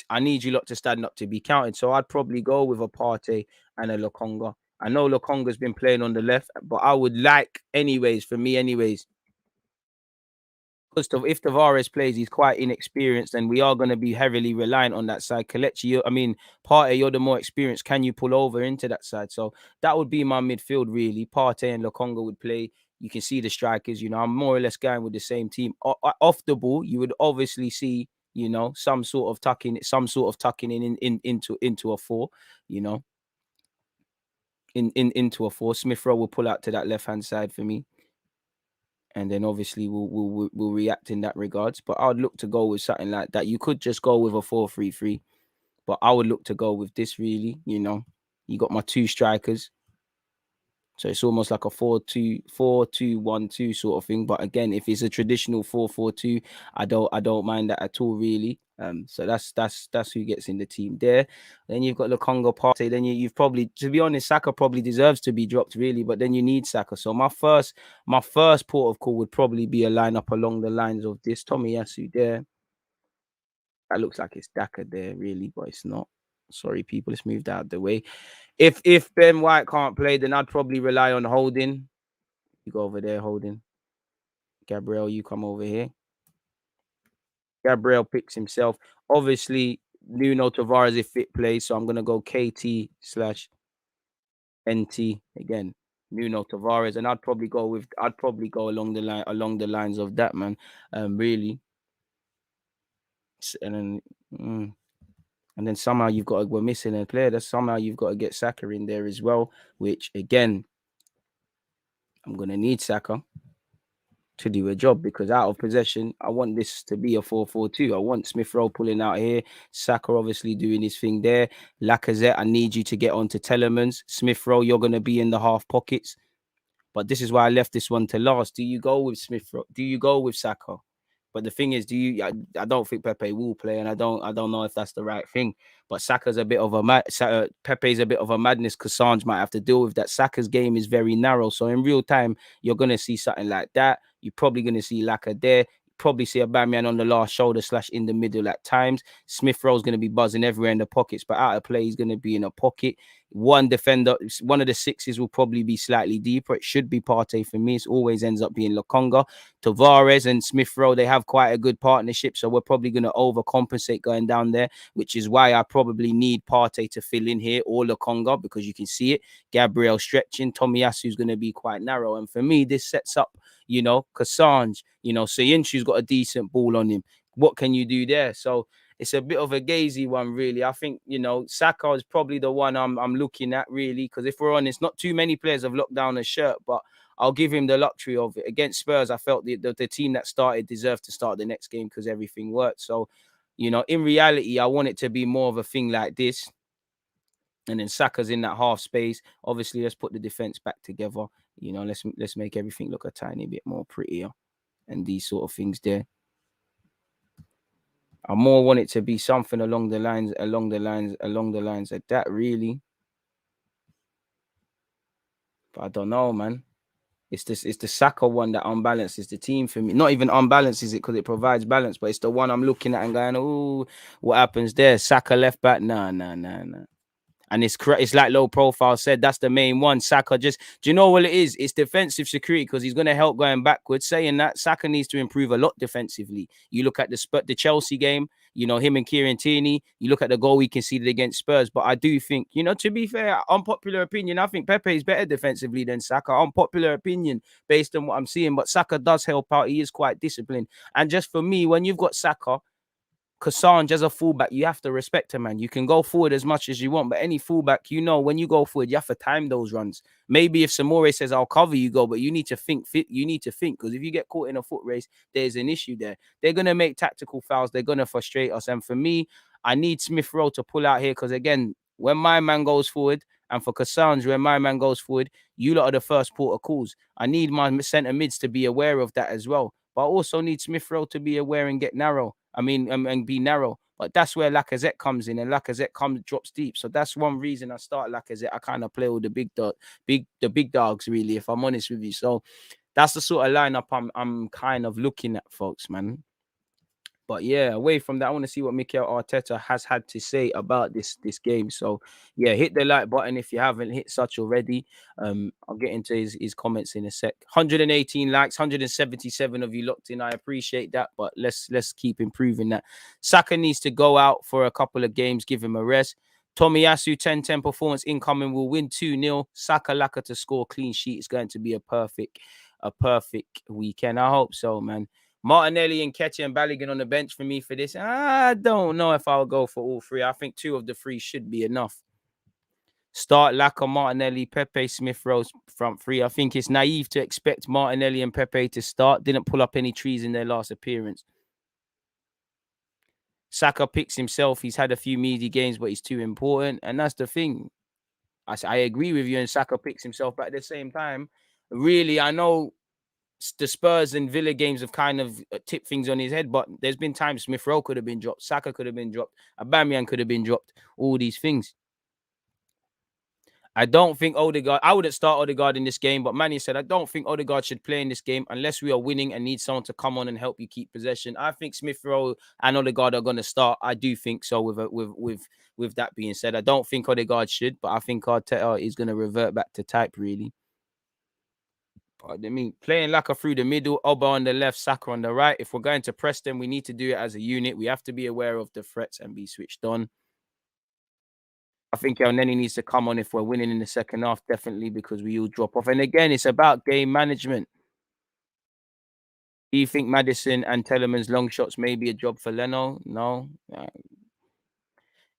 I need you lot to stand up to be counted. So I'd probably go with a Partey and a Lokonga. I know Lokonga's been playing on the left, but I would like, for me, if Tavares plays, he's quite inexperienced, and we are going to be heavily reliant on that side. Partey, you're the more experienced. Can you pull over into that side? So that would be my midfield, really. Partey and Lokonga would play. You can see the strikers. I'm more or less going with the same team. Off the ball, you would obviously see, some sort of tucking in into a four, into a four. Smith Rowe will pull out to that left hand side for me. And then obviously we'll react in that regards. But I would look to go with something like that. You could just go with a 4-3-3, but I would look to go with this really. You got my two strikers, so it's almost like a 4-2-1-2 sort of thing. But again, if it's a traditional 4-4-2, I don't mind that at all really. So that's who gets in the team there. Then you've got Lokonga, Partey. Then you've probably, to be honest, Saka probably deserves to be dropped really, but then you need Saka. So my first port of call would probably be a lineup along the lines of this: Tomiyasu there. That looks like it's Daka there really, but it's not. Sorry, people, it's moved out of the way. If Ben White can't play, then I'd probably rely on Holding. You go over there, Holding. Gabriel, you come over here. Gabriel picks himself. Obviously, Nuno Tavares if fit plays, so I'm gonna go KT/NT again. Nuno Tavares, and I'd probably go along the lines of that, man. Really. And then somehow we're missing a player. That somehow you've got to get Saka in there as well, which again, I'm gonna need Saka to do a job, because out of possession, I want this to be a 4-4-2. I want Smith Rowe pulling out here, Saka obviously doing his thing there. Lacazette, I need you to get onto Telemans. Smith Rowe, you're going to be in the half pockets. But this is why I left this one to last. Do you go with Smith Rowe? Do you go with Saka? But the thing is, I don't think Pepe will play, and I don't know if that's the right thing. But Saka's a bit of Pepe's a bit of a madness, because Sanj might have to deal with that. Saka's game is very narrow, so in real time, you're gonna see something like that. You're probably gonna see Laka there. Probably see Aubameyang on the last shoulder / in the middle at times. Smith Rowe's going to be buzzing everywhere in the pockets, but out of play, he's going to be in a pocket. One defender, one of the sixes will probably be slightly deeper. It should be Partey for me. It always ends up being Lokonga. Tavares and Smith Rowe, they have quite a good partnership, so we're probably going to overcompensate going down there, which is why I probably need Partey to fill in here or Lokonga, because you can see it. Gabriel stretching, Tomiyasu's going to be quite narrow, and for me, this sets up, Kassange, Soyuncu's got a decent ball on him. What can you do there? So it's a bit of a gazy one, really. I think, Saka is probably the one I'm looking at, really, because if we're honest, not too many players have locked down a shirt, but I'll give him the luxury of it. Against Spurs, I felt the team that started deserved to start the next game because everything worked. So, in reality, I want it to be more of a thing like this. And then Saka's in that half space. Obviously, let's put the defense back together. Let's make everything look a tiny bit more prettier and these sort of things there. I more want it to be something along the lines of that, really. But I don't know, man. It's the Saka one that unbalances the team for me. Not even unbalances it because it provides balance, but it's the one I'm looking at and going, oh, what happens there? Saka left back? Nah. And it's like low profile said, that's the main one. Saka do you know what it is? It's defensive security because he's going to help going backwards. Saying that, Saka needs to improve a lot defensively. You look at the Chelsea game, him and Kieran Tierney. You look at the goal we conceded against Spurs. But I do think, to be fair, unpopular opinion, I think Pepe is better defensively than Saka. Unpopular opinion based on what I'm seeing. But Saka does help out. He is quite disciplined. And just for me, when you've got Saka, Kassange as a fullback, you have to respect him, man. You can go forward as much as you want, but any fullback, when you go forward, you have to time those runs. Maybe if Samore says, I'll cover you, go, but you need to think because if you get caught in a foot race, there's an issue there. They're going to make tactical fouls. They're going to frustrate us. And for me, I need Smith Rowe to pull out here because, again, when my man goes forward, and for Kassange, when my man goes forward, you lot are the first port of calls. I need my centre mids to be aware of that as well. But I also need Smith Rowe to be aware and get narrow. And be narrow. But that's where Lacazette comes in, and Lacazette drops deep. So that's one reason I start Lacazette. I kind of play with the big dogs, really, if I'm honest with you. So that's the sort of lineup I'm kind of looking at, folks, man. But yeah, away from that, I want to see what MIKEL Arteta has had to say about this game. So yeah, hit the like button if you haven't hit such already. I'll get into his comments in a sec. 118 likes, 177 of you locked in. I appreciate that, but let's keep improving that. Saka needs to go out for a couple of games, give him a rest. Tomiyasu 10-10 performance incoming, will win 2-0. Saka Laka to score clean sheet. It's going to be a perfect weekend. I hope so, man. Martinelli and Ketty and Balogun on the bench for me for this. I don't know if I'll go for all three. I think 2 of the 3 should be enough. Start Laka, Martinelli, Pepe, Smith Rowe front 3. I think it's naive to expect Martinelli and Pepe to start. Didn't pull up any trees in their last appearance. Saka picks himself. He's had a few meaty games, but he's too important. And that's the thing. I agree with you, and Saka picks himself. But at the same time, really, I know the Spurs and Villa games have kind of tipped things on his head, but there's been times Smith Rowe could have been dropped, Saka could have been dropped, Aubameyang could have been dropped, all these things. I don't think Odegaard, I wouldn't start Odegaard in this game, but Manny said, I don't think Odegaard should play in this game unless we are winning and need someone to come on and help you keep possession. I think Smith Rowe and Odegaard are going to start. I do think so with that being said. I don't think Odegaard should, but I think Arteta is going to revert back to type, really. Pardon me. Playing Laka through the middle, Oba on the left, Saka on the right. If we're going to press them, we need to do it as a unit. We have to be aware of the threats and be switched on. I think El Neni needs to come on if we're winning in the second half, definitely, because we all drop off. And again, it's about game management. Do you think Maddison and Telemann's long shots may be a job for Leno? No.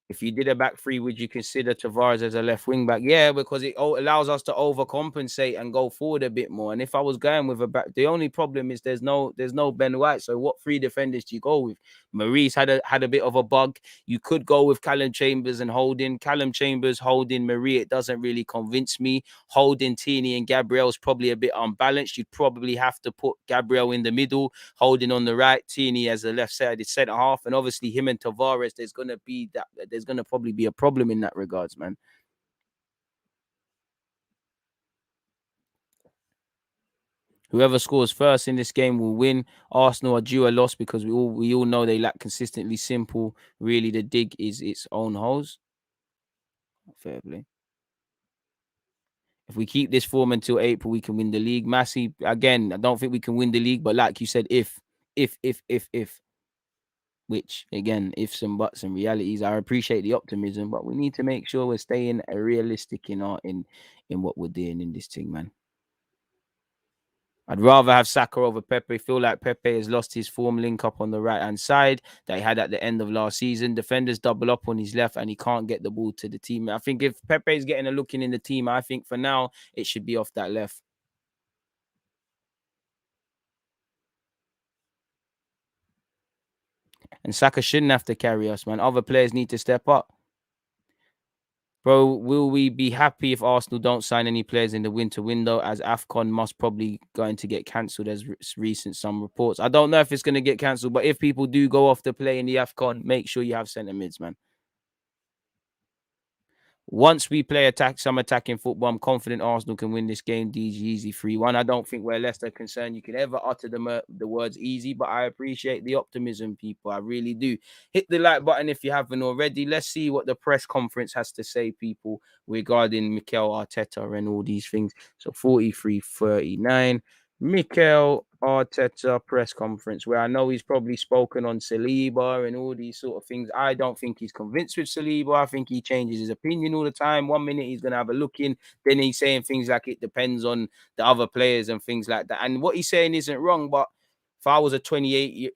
If you did a back 3, would you consider Tavares as a left wing back? Yeah, because it allows us to overcompensate and go forward a bit more. And if I was going with a back, the only problem is there's no Ben White. So what 3 defenders do you go with? Maurice had a bit of a bug. You could go with Callum Chambers and Holding. Callum Chambers, Holding, Marie. It doesn't really convince me. Holding, Tierney and Gabriel is probably a bit unbalanced. You'd probably have to put Gabriel in the middle, Holding on the right, Tierney as the left-sided centre half, and obviously him and Tavares. There's going to probably be a problem in that regards, man. Whoever scores first in this game will win. Arsenal are due a loss because we all know they lack consistently. Simple. Really, the dig is its own holes. Fair play. If we keep this form until April, we can win the league. Massey, again, I don't think we can win the league, but like you said, if, which again, ifs and buts and realities, I appreciate the optimism, but we need to make sure we're staying realistic in what we're doing in this thing, man. I'd rather have Saka over Pepe. Feel like Pepe has lost his form link up on the right-hand side that he had at the end of last season. Defenders double up on his left and he can't get the ball to the team. I think if Pepe is getting a look in the team, I think for now it should be off that left. And Saka shouldn't have to carry us, man. Other players need to step up. Bro, will we be happy if Arsenal don't sign any players in the winter window, as AFCON must probably going to get cancelled as recent some reports? I don't know if it's going to get cancelled, but if people do go off to play in the AFCON, make sure you have centre mids, man. Once we play some attacking football, I'm confident Arsenal can win this game. DG easy 3-1. I don't think where Leicester concerned you can ever utter the words easy, but I appreciate the optimism, people. I really do. Hit the like button if you haven't already. Let's see what the press conference has to say, people, regarding MIKEL Arteta and all these things. So 43-39. MIKEL Arteta press conference, where I know he's probably spoken on Saliba and all these sort of things. I don't think he's convinced with Saliba. I think he changes his opinion all the time. 1 minute he's going to have a look in, then he's saying things like it depends on the other players and things like that. And what he's saying isn't wrong, but if I was a 28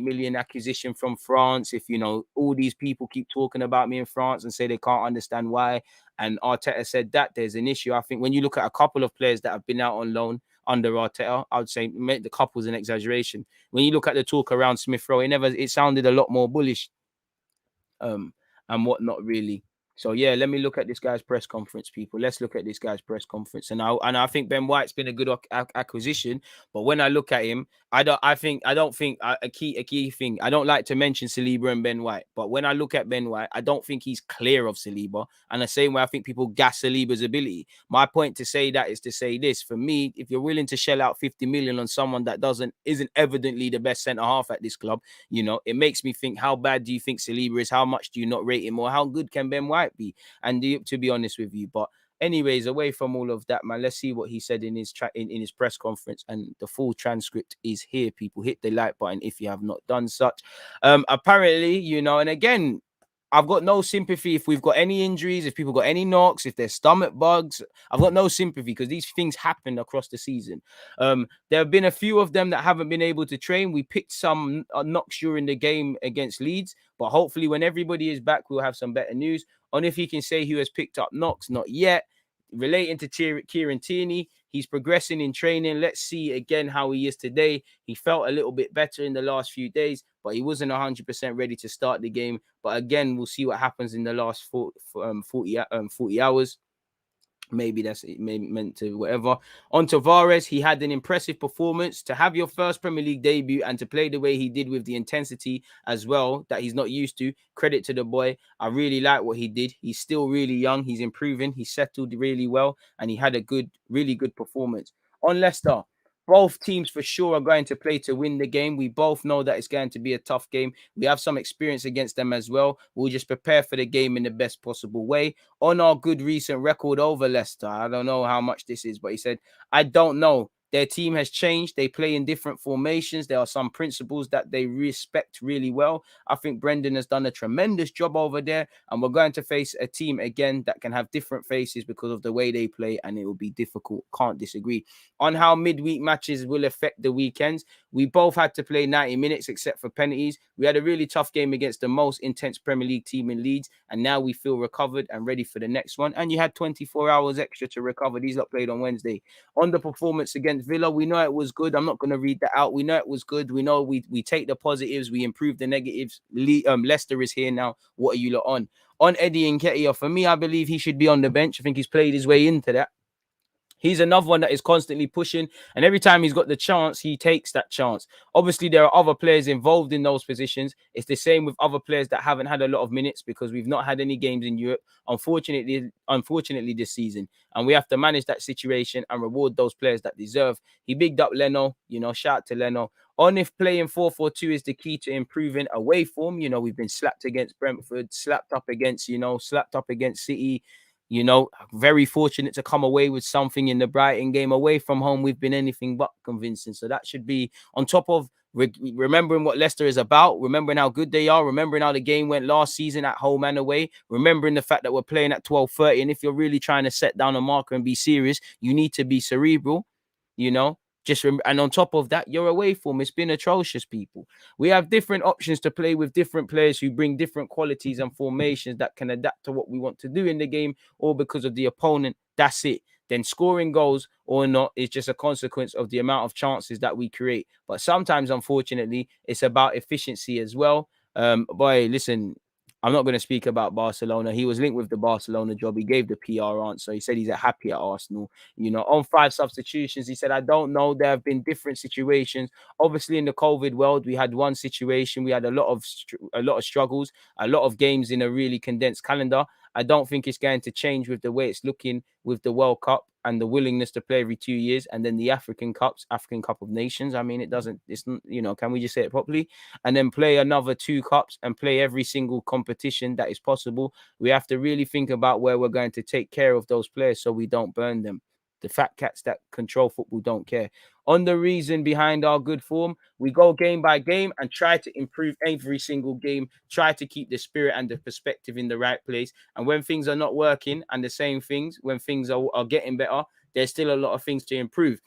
million acquisition from France, if, you know, all these people keep talking about me in France and say they can't understand why, and Arteta said that, there's an issue. I think when you look at a couple of players that have been out on loan under Arteta, I would say the couple's an exaggeration. When you look at the talk around Smith Rowe, it sounded a lot more bullish and whatnot, really. So yeah, let me look at this guy's press conference, people. Let's look at this guy's press conference, and I think Ben White's been a good acquisition. But when I look at him, I don't think a key thing. I don't like to mention Saliba and Ben White, but when I look at Ben White, I don't think he's clear of Saliba. And the same way, I think people gas Saliba's ability. My point to say that is to say this: for me, if you're willing to shell out 50 million on someone that isn't evidently the best centre half at this club, you know, it makes me think: how bad do you think Saliba is? How much do you not rate him, or how good can Ben White be? And to be honest with you, but anyways, away from all of that, man, let's see what he said in his in his press conference, and the full transcript is here. People, hit the like button if you have not done such. Apparently, you know, and again, I've got no sympathy if we've got any injuries, if people got any knocks, if there's stomach bugs. I've got no sympathy because these things happen across the season. There have been a few of them that haven't been able to train. We picked some knocks during the game against Leeds, but hopefully when everybody is back, we'll have some better news on if he can say who has picked up knocks. Not yet. Relating to Kieran Tierney, he's progressing in training. Let's see again how he is today. He felt a little bit better in the last few days, but he wasn't 100% ready to start the game. But again, we'll see what happens in the last 40 hours. Maybe that's meant to whatever. On Tavares, he had an impressive performance. To have your first Premier League debut and to play the way he did with the intensity as well that he's not used to, credit to the boy. I really like what he did. He's still really young. He's improving. He settled really well and he had a really good performance. On Leicester, both teams for sure are going to play to win the game. We both know that it's going to be a tough game. We have some experience against them as well. We'll just prepare for the game in the best possible way. On our good recent record over Leicester, I don't know how much this is, but he said, I don't know. Their team has changed. They play in different formations. There are some principles that they respect really well. I think Brendan has done a tremendous job over there, and we're going to face a team again that can have different faces because of the way they play, and it will be difficult. Can't disagree. On how midweek matches will affect the weekends, we both had to play 90 minutes except for penalties. We had a really tough game against the most intense Premier League team in Leeds, and now we feel recovered and ready for the next one. And you had 24 hours extra to recover. These lot played on Wednesday. On the performance against Villa, we know it was good. I'm not going to read that out. We know it was good. We know we take the positives, we improve the negatives. Leicester is here now. What are you lot on? On Eddie Nketiah, for me, I believe he should be on the bench. I think he's played his way into that. He's another one that is constantly pushing, and every time he's got the chance, he takes that chance. Obviously, there are other players involved in those positions. It's the same with other players that haven't had a lot of minutes because we've not had any games in Europe, unfortunately this season. And we have to manage that situation and reward those players that deserve. He bigged up Leno, you know, shout out to Leno. On if playing 4-4-2 is the key to improving away form. You know, we've been slapped against Brentford, slapped up against City. You know, very fortunate to come away with something in the Brighton game. Away from home, we've been anything but convincing. So that should be on top of remembering what Leicester is about, remembering how good they are, remembering how the game went last season at home and away, remembering the fact that we're playing at 12:30. And if you're really trying to set down a marker and be serious, you need to be cerebral, you know. And on top of that, your away form, it's been atrocious, people. We have different options to play with different players who bring different qualities and formations that can adapt to what we want to do in the game, or because of the opponent. That's it. Then scoring goals or not is just a consequence of the amount of chances that we create. But sometimes, unfortunately, it's about efficiency as well. Boy, listen, I'm not going to speak about Barcelona. He was linked with the Barcelona job. He gave the PR answer. He said he's happy at Arsenal. You know, on 5 substitutions, he said, I don't know. There have been different situations. Obviously, in the COVID world, we had one situation. We had a lot of struggles, a lot of games in a really condensed calendar. I don't think it's going to change with the way it's looking with the World Cup and the willingness to play every 2 years, and then the African Cups, African Cup of Nations. I mean, can we just say it properly? And then play another 2 cups and play every single competition that is possible. We have to really think about where we're going to take care of those players so we don't burn them. The fat cats that control football don't care. On the reason behind our good form, we go game by game and try to improve every single game, try to keep the spirit and the perspective in the right place. And when things are not working and the same things, when things are getting better, there's still a lot of things to improve.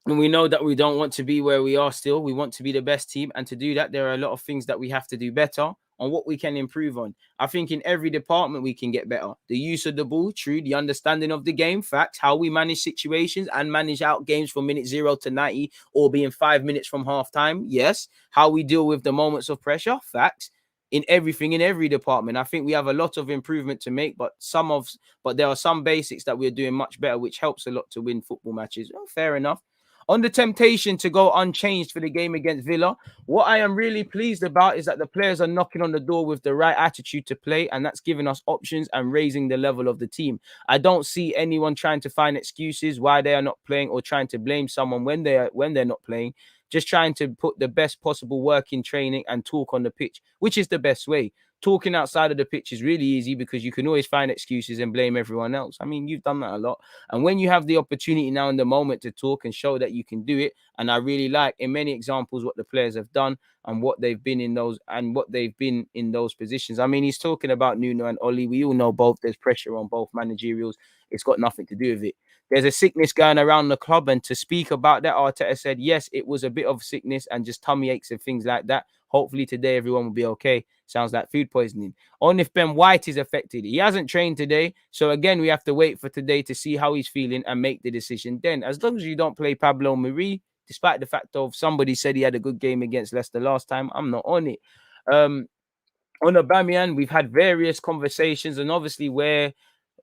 And we know that we don't want to be where we are still. We want to be the best team. And to do that, there are a lot of things that we have to do better on what we can improve on. I think in every department we can get better. The use of the ball, true. The understanding of the game, facts. How we manage situations and manage out games from minute 0 to 90 or being 5 minutes from half time, yes. How we deal with the moments of pressure, facts. In everything, in every department, I think we have a lot of improvement to make, but there are some basics that we're doing much better, which helps a lot to win football matches. Well, fair enough. On the temptation to go unchanged for the game against Villa, what I am really pleased about is that the players are knocking on the door with the right attitude to play, and that's giving us options and raising the level of the team. I don't see anyone trying to find excuses why they are not playing or trying to blame someone when they're not playing. Just trying to put the best possible work in training and talk on the pitch, which is the best way. Talking outside of the pitch is really easy because you can always find excuses and blame everyone else. I mean, you've done that a lot. And when you have the opportunity now in the moment to talk and show that you can do it, and I really like in many examples what the players have done and what they've been in those positions. I mean, he's talking about Nuno and Oli. We all know both. There's pressure on both managerials. It's got nothing to do with it. There's a sickness going around the club, and to speak about that, Arteta said, yes, it was a bit of sickness and just tummy aches and things like that. Hopefully today everyone will be okay. Sounds like food poisoning. On if Ben White is affected. He hasn't trained today. So again, we have to wait for today to see how he's feeling and make the decision then. As long as you don't play Pablo Mari, despite the fact of somebody said he had a good game against Leicester last time, I'm not on it. On Aubameyang, we've had various conversations, and obviously where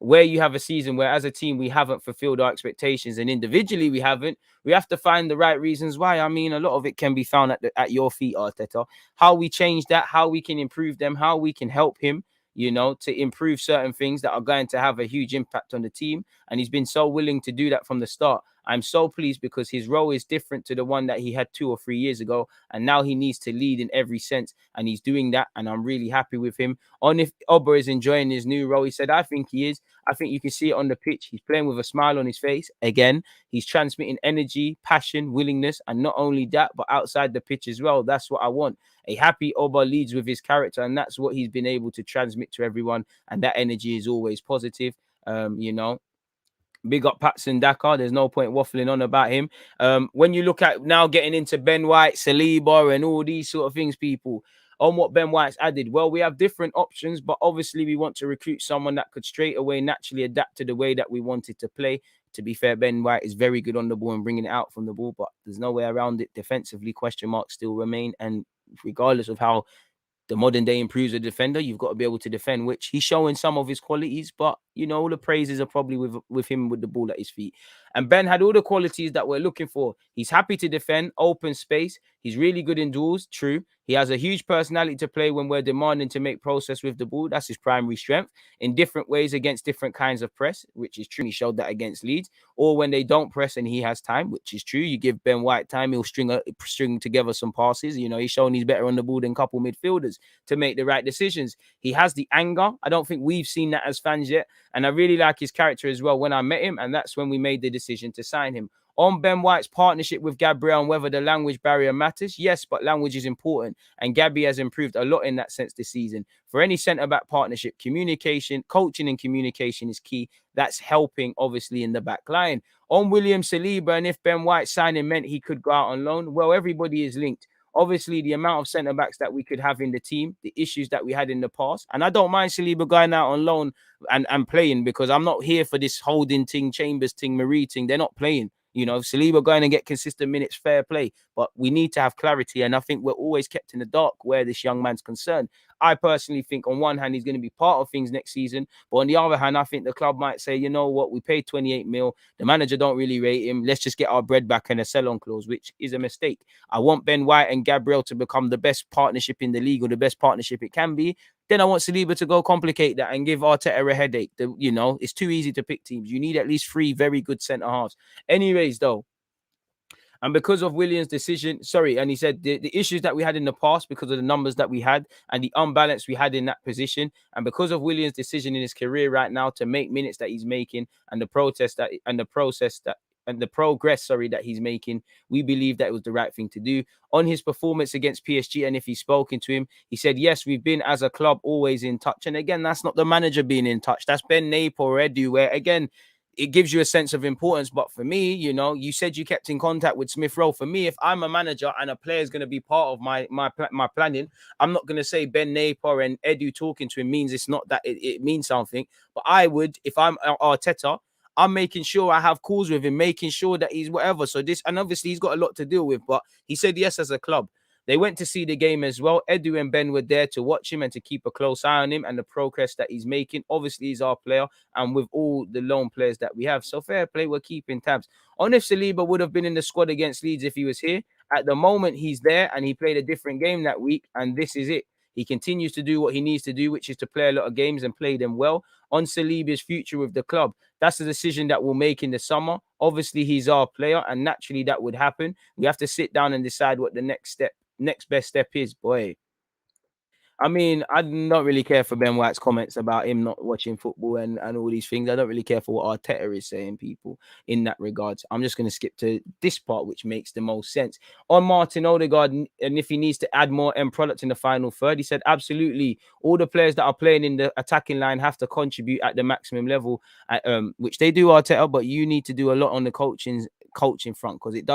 you have a season where as a team we haven't fulfilled our expectations and individually we haven't, we have to find the right reasons why. I mean, a lot of it can be found at your feet, Arteta. How we change that, how we can improve them, how we can help him, to improve certain things that are going to have a huge impact on the team. And he's been so willing to do that from the start. I'm so pleased because his role is different to the one that he had 2 or 3 years ago. And now he needs to lead in every sense. And he's doing that. And I'm really happy with him. On if Oba is enjoying his new role, he said, I think he is. I think you can see it on the pitch. He's playing with a smile on his face. Again, he's transmitting energy, passion, willingness. And not only that, but outside the pitch as well. That's what I want. A happy Oba leads with his character. And that's what he's been able to transmit to everyone. And that energy is always positive. Big up Patson Dakar. There's no point waffling on about him. When you look at now getting into Ben White, Saliba, and all these sort of things, people, on what Ben White's added, well, we have different options, but obviously we want to recruit someone that could straight away naturally adapt to the way that we wanted to play. To be fair, Ben White is very good on the ball and bringing it out from the ball, but there's no way around it. Defensively, question marks still remain. And regardless of how the modern day improves a defender, you've got to be able to defend, which he's showing some of his qualities, but all the praises are probably with him with the ball at his feet. And Ben had all the qualities that we're looking for. He's happy to defend, open space. He's really good in duels, true. He has a huge personality to play when we're demanding to make process with the ball. That's his primary strength. In different ways against different kinds of press, which is true. He showed that against Leeds. Or when they don't press and he has time, which is true. You give Ben White time, he'll string together some passes. You know, he's shown he's better on the ball than a couple midfielders to make the right decisions. He has the anger. I don't think we've seen that as fans yet. And I really like his character as well when I met him. And that's when we made the decision to sign him. On Ben White's partnership with Gabriel and whether the language barrier matters, yes, but language is important. And Gabby has improved a lot in that sense this season. For any centre-back partnership, communication, coaching and communication is key. That's helping, obviously, in the back line. On William Saliba, and if Ben White signing meant he could go out on loan, well, everybody is linked. Obviously, the amount of centre-backs that we could have in the team, the issues that we had in the past. And I don't mind Saliba going out on loan and playing, because I'm not here for this Holding thing, Chambers thing, Marie thing. They're not playing. You know, Saliba going and get consistent minutes, fair play. But we need to have clarity. And I think we're always kept in the dark where this young man's concerned. I personally think on one hand, he's going to be part of things next season. But on the other hand, I think the club might say, you know what, we paid 28 mil. The manager don't really rate him. Let's just get our bread back and a sell-on clause, which is a mistake. I want Ben White and Gabriel to become the best partnership in the league, or the best partnership it can be. Then I want Saliba to go complicate that and give Arteta a headache. You know, it's too easy to pick teams. You need at least 3 very good centre-halves. Anyways, though, and because of Williams' decision, and he said the issues that we had in the past because of the numbers that we had and the unbalance we had in that position, and because of Williams' decision in his career right now to make minutes that he's making and the progress that he's making, we believe that it was the right thing to do. On his performance against PSG, and if he's spoken to him, he said, yes, we've been as a club always in touch. And again, that's not the manager being in touch. That's Ben Nape or Edu, where again, it gives you a sense of importance. But for me, you know, you said you kept in contact with Smith Rowe. For me, if I'm a manager and a player is going to be part of my planning, I'm not going to say Ben Napier and Edu talking to him means it's not that it means something. But I would, if I'm Arteta, I'm making sure I have calls with him, making sure that he's whatever. So this, and obviously he's got a lot to deal with, but he said yes as a club. They went to see the game as well. Edu and Ben were there to watch him and to keep a close eye on him and the progress that he's making. Obviously, he's our player, and with all the loan players that we have. So fair play, we're keeping tabs. On if Saliba would have been in the squad against Leeds if he was here. At the moment, he's there and he played a different game that week, and this is it. He continues to do what he needs to do, which is to play a lot of games and play them well. On Saliba's future with the club, that's a decision that we'll make in the summer. Obviously, he's our player, and naturally that would happen. We have to sit down and decide what the next best step is, boy. I mean, I don't really care for Ben White's comments about him not watching football and all these things. I don't really care for what Arteta is saying, people, in that regard. I'm just going to skip to this part, which makes the most sense. On Martin Odegaard, and if he needs to add more end product in the final third, he said, absolutely. All the players that are playing in the attacking line have to contribute at the maximum level, which they do, Arteta, but you need to do a lot on the coaching front, because it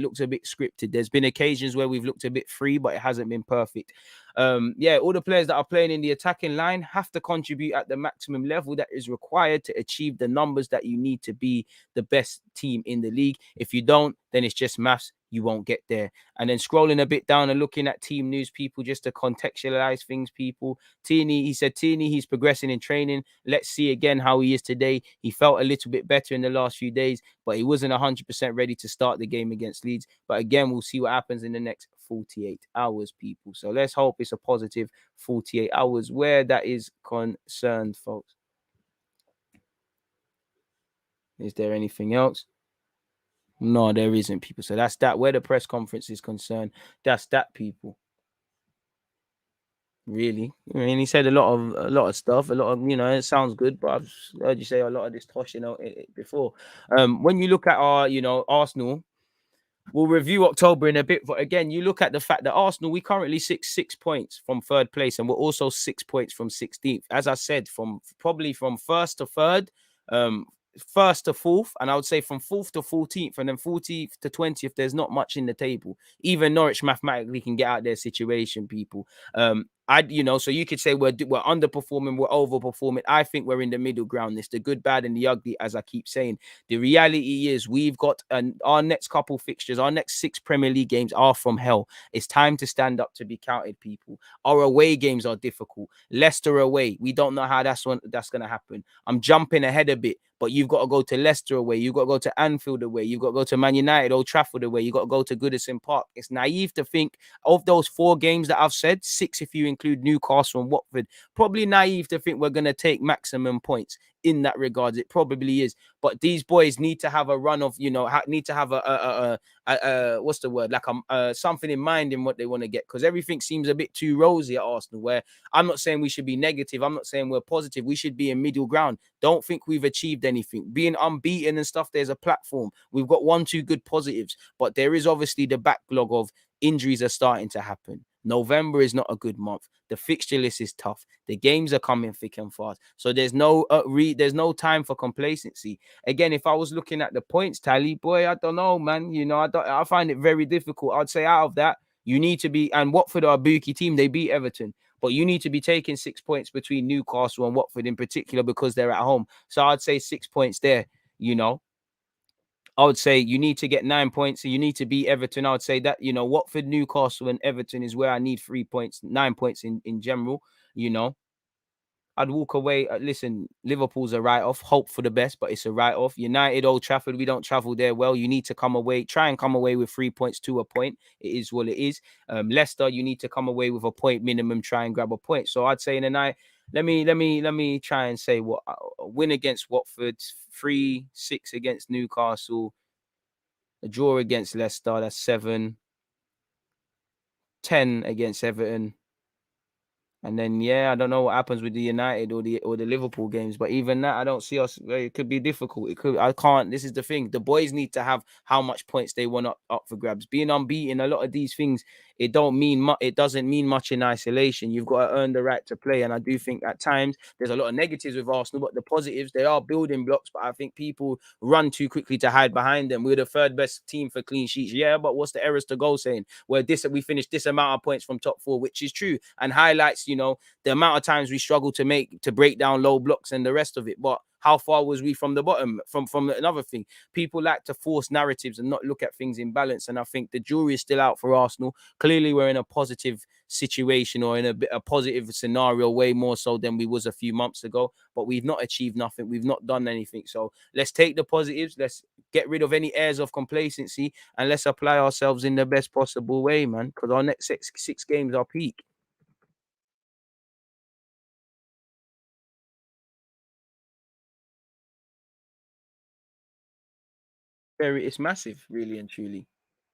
looks a bit scripted. There's been occasions where we've looked a bit free, but it hasn't been perfect. All the players that are playing in the attacking line have to contribute at the maximum level that is required to achieve the numbers that you need to be the best team in the league. If you don't, then it's just maths. You won't get there. And then scrolling a bit down and looking at team news, people, just to contextualize things, people. He said, he's progressing in training. Let's see again how he is today. He felt a little bit better in the last few days, but he wasn't 100% ready to start the game against Leeds. But again, we'll see what happens in the next 48 hours, people. So let's hope it's a positive 48 hours where that is concerned, folks. Is there anything else? No, there isn't, people. So that's that. Where the press conference is concerned, that's that, people. Really, I mean, he said a lot of stuff, a lot of, it sounds good, but I've heard you say a lot of this tosh, before. When you look at our, Arsenal, we'll review October in a bit, but again, you look at the fact that Arsenal, we currently 6 points from third place, and we're also 6 points from 16th. As I said, from first to third, first to fourth, and I would say from fourth to 14th, and then 14th to 20th, there's not much in the table. Even Norwich mathematically can get out their situation, people. So you could say we're underperforming, we're overperforming. I think we're in the middle ground. It's the good, bad, and the ugly, as I keep saying. The reality is we've got our next couple fixtures, our next 6 Premier League games are from hell. It's time to stand up to be counted, people. Our away games are difficult. Leicester away, we don't know how that's going to happen. I'm jumping ahead a bit, but you've got to go to Leicester away, you've got to go to Anfield away, you've got to go to Man United, Old Trafford away, you've got to go to Goodison Park. It's naive to think of those 4 games that I've said, 6 if you include Newcastle and Watford, probably naive to think we're going to take maximum points in that regards. It probably is, but these boys need to have a run of, need to have what's the word, like something in mind in what they want to get, because everything seems a bit too rosy at Arsenal, where I'm not saying we should be negative, I'm not saying we're positive, we should be in middle ground. Don't think we've achieved anything. Being unbeaten and stuff, there's a platform. We've got 1-2 good positives, but there is obviously the backlog of injuries are starting to happen. November is not a good month. The fixture list is tough. The games are coming thick and fast. So there's no time for complacency. Again, if I was looking at the points tally, boy, I don't know, man. I find it very difficult. I'd say out of that, you need to be, and Watford are a bookie team. They beat Everton, but you need to be taking 6 points between Newcastle and Watford in particular because they're at home. So I'd say 6 points there, I would say you need to get 9 points. So you need to beat Everton. I would say that, Watford, Newcastle, and Everton is where I need 3 points, 9 points in general. I'd walk away. Listen, Liverpool's a write-off. Hope for the best, but it's a write-off. United, Old Trafford, we don't travel there well. You need to try and come away with 3 points to a point. It is what it is. Leicester, you need to come away with a point minimum. Try and grab a point. So I'd say in the night, let me try and say what a win against Watford, 3-6 against Newcastle, a draw against Leicester, that's 7, 10 against Everton. And then, I don't know what happens with the United or the Liverpool games, but even that, I don't see us. It could be difficult. I can't. This is the thing. The boys need to have how much points they want up for grabs. Being unbeaten, a lot of these things, it don't mean much. It doesn't mean much in isolation. You've got to earn the right to play. And I do think at times there's a lot of negatives with Arsenal, but the positives, they are building blocks. But I think people run too quickly to hide behind them. We're the 3rd best team for clean sheets. Yeah, but what's the errors to goal saying? Where we finished this amount of points from top 4, which is true, and highlights, the amount of times we struggle to break down low blocks and the rest of it. But how far was we from the bottom? From another thing, people like to force narratives and not look at things in balance. And I think the jury is still out for Arsenal. Clearly, we're in a positive situation or in a positive scenario, way more so than we was a few months ago. But we've not achieved nothing. We've not done anything. So let's take the positives. Let's get rid of any airs of complacency and let's apply ourselves in the best possible way, man. Because our next six games are peak. It's massive, really and truly.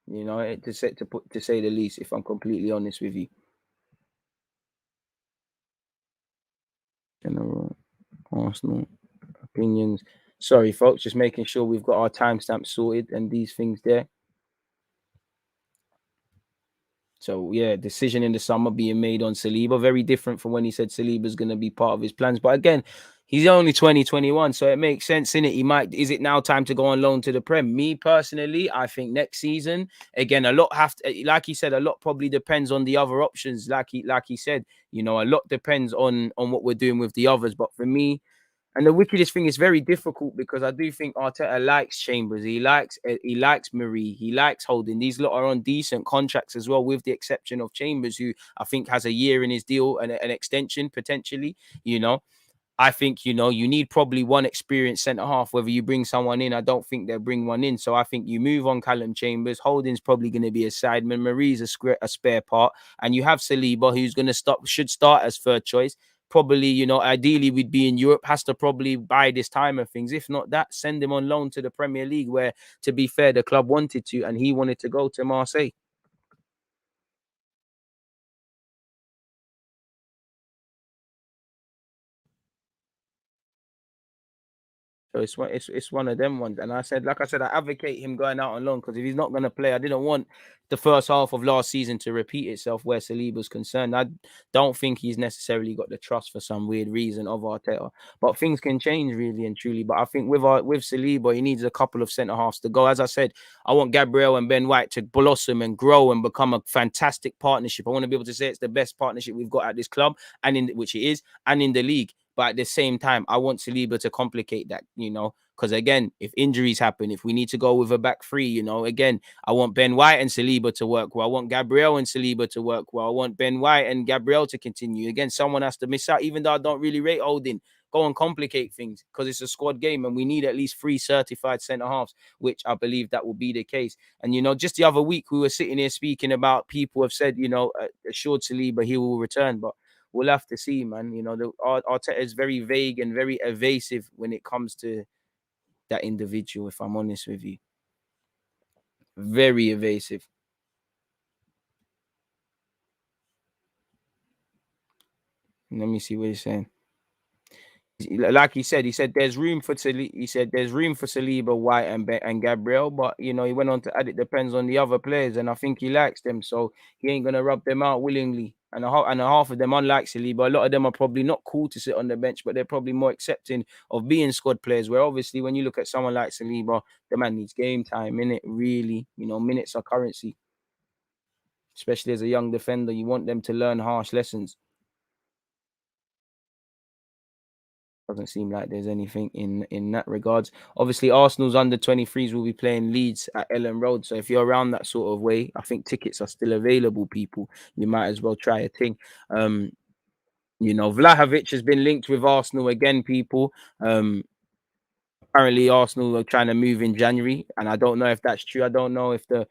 To say the least, if I'm completely honest with you. General Arsenal opinions. Sorry, folks, just making sure we've got our timestamps sorted and these things there. So decision in the summer being made on Saliba, very different from when he said Saliba's going to be part of his plans. But again, he's only 21, so it makes sense, innit? Is it now time to go on loan to the Prem? Me personally, I think next season, again, a lot like he said, a lot probably depends on the other options. Like he said, a lot depends on what we're doing with the others. But for me, and the wickedest thing is very difficult because I do think Arteta likes Chambers. He likes Marie. He likes Holding. These lot are on decent contracts as well, with the exception of Chambers, who I think has a year in his deal and an extension potentially. I think, you need probably one experienced centre-half. Whether you bring someone in, I don't think they'll bring one in. So I think you move on Callum Chambers. Holding's probably going to be a sideman. Marie's a spare part. And you have Saliba, who's going to should start as 3rd choice. Probably, ideally we'd be in Europe, has to probably buy this time and things. If not that, send him on loan to the Premier League, where, to be fair, the club wanted to, and he wanted to go to Marseille. So it's one of them ones. And like I said, I advocate him going out on loan, because if he's not going to play, I didn't want the first half of last season to repeat itself where Saliba's concerned. I don't think he's necessarily got the trust for some weird reason of Arteta. But things can change really and truly. But I think with Saliba, he needs a couple of centre halves to go. As I said, I want Gabriel and Ben White to blossom and grow and become a fantastic partnership. I want to be able to say it's the best partnership we've got at this club, and which it is, and in the league. But at the same time, I want Saliba to complicate that, because Because again, if injuries happen, if we need to go with a back three, you know, again, I want Ben White and Saliba to work well. I want Gabriel and Saliba to work well. I want Ben White and Gabriel to continue. Again, someone has to miss out, even though I don't really rate Holding. Go and complicate things because it's a squad game and we need at least 3 certified centre halves, which I believe that will be the case. And, you know, just the other week we were sitting here speaking about people have said, you know, assured Saliba he will return, but we'll have to see, man. You know, Arteta is very vague and very evasive when it comes to that individual, if I'm honest with you. Very evasive. Let me see what he's saying. Like he said there's room for Saliba, White, and Gabriel, but you know he went on to add it depends on the other players, and I think he likes them, so he ain't gonna rub them out willingly. And a half of them, unlike Saliba, a lot of them are probably not cool to sit on the bench, but they're probably more accepting of being squad players. Where obviously when you look at someone like Saliba, the man needs game time, innit? Really, you know, minutes are currency, especially as a young defender. You want them to learn harsh lessons. Doesn't seem like there's anything in that regards. Obviously, Arsenal's under 23s will be playing Leeds at Ellen Road. So if you're around that sort of way, I think tickets are still available, people. You might as well try a thing. You know, Vlahovic has been linked with Arsenal again, people. Apparently Arsenal are trying to move in January, and I don't know if that's true. I don't know if the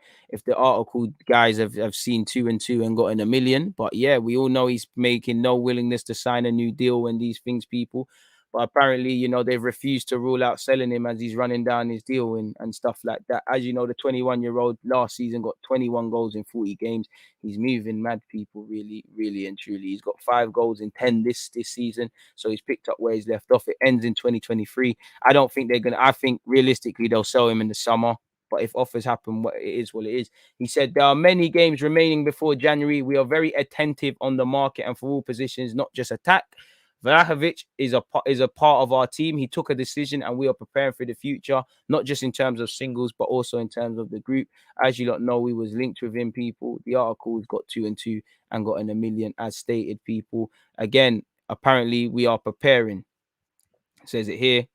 article guys have seen 2 and 2 and gotten 1 million. But yeah, we all know he's making no willingness to sign a new deal and these things, people. But apparently, you know, they've refused to rule out selling him as he's running down his deal and stuff like that. As you know, the 21-year-old last season got 21 goals in 40 games. He's moving mad, people, really, really and truly. He's got 5 goals in 10 this season. So he's picked up where he's left off. It ends in 2023. I don't think they're going to, I think realistically they'll sell him in the summer. But if offers happen, it is what it is. He said, there are many games remaining before January. We are very attentive on the market and for all positions, not just attack. Vlahovic is a part of our team. He took a decision and we are preparing for the future, not just in terms of singles, but also in terms of the group. As you lot know, we was linked with him, people. The article's got 2 and 2 and got 1 million as stated, people. Again, apparently we are preparing. It says it here.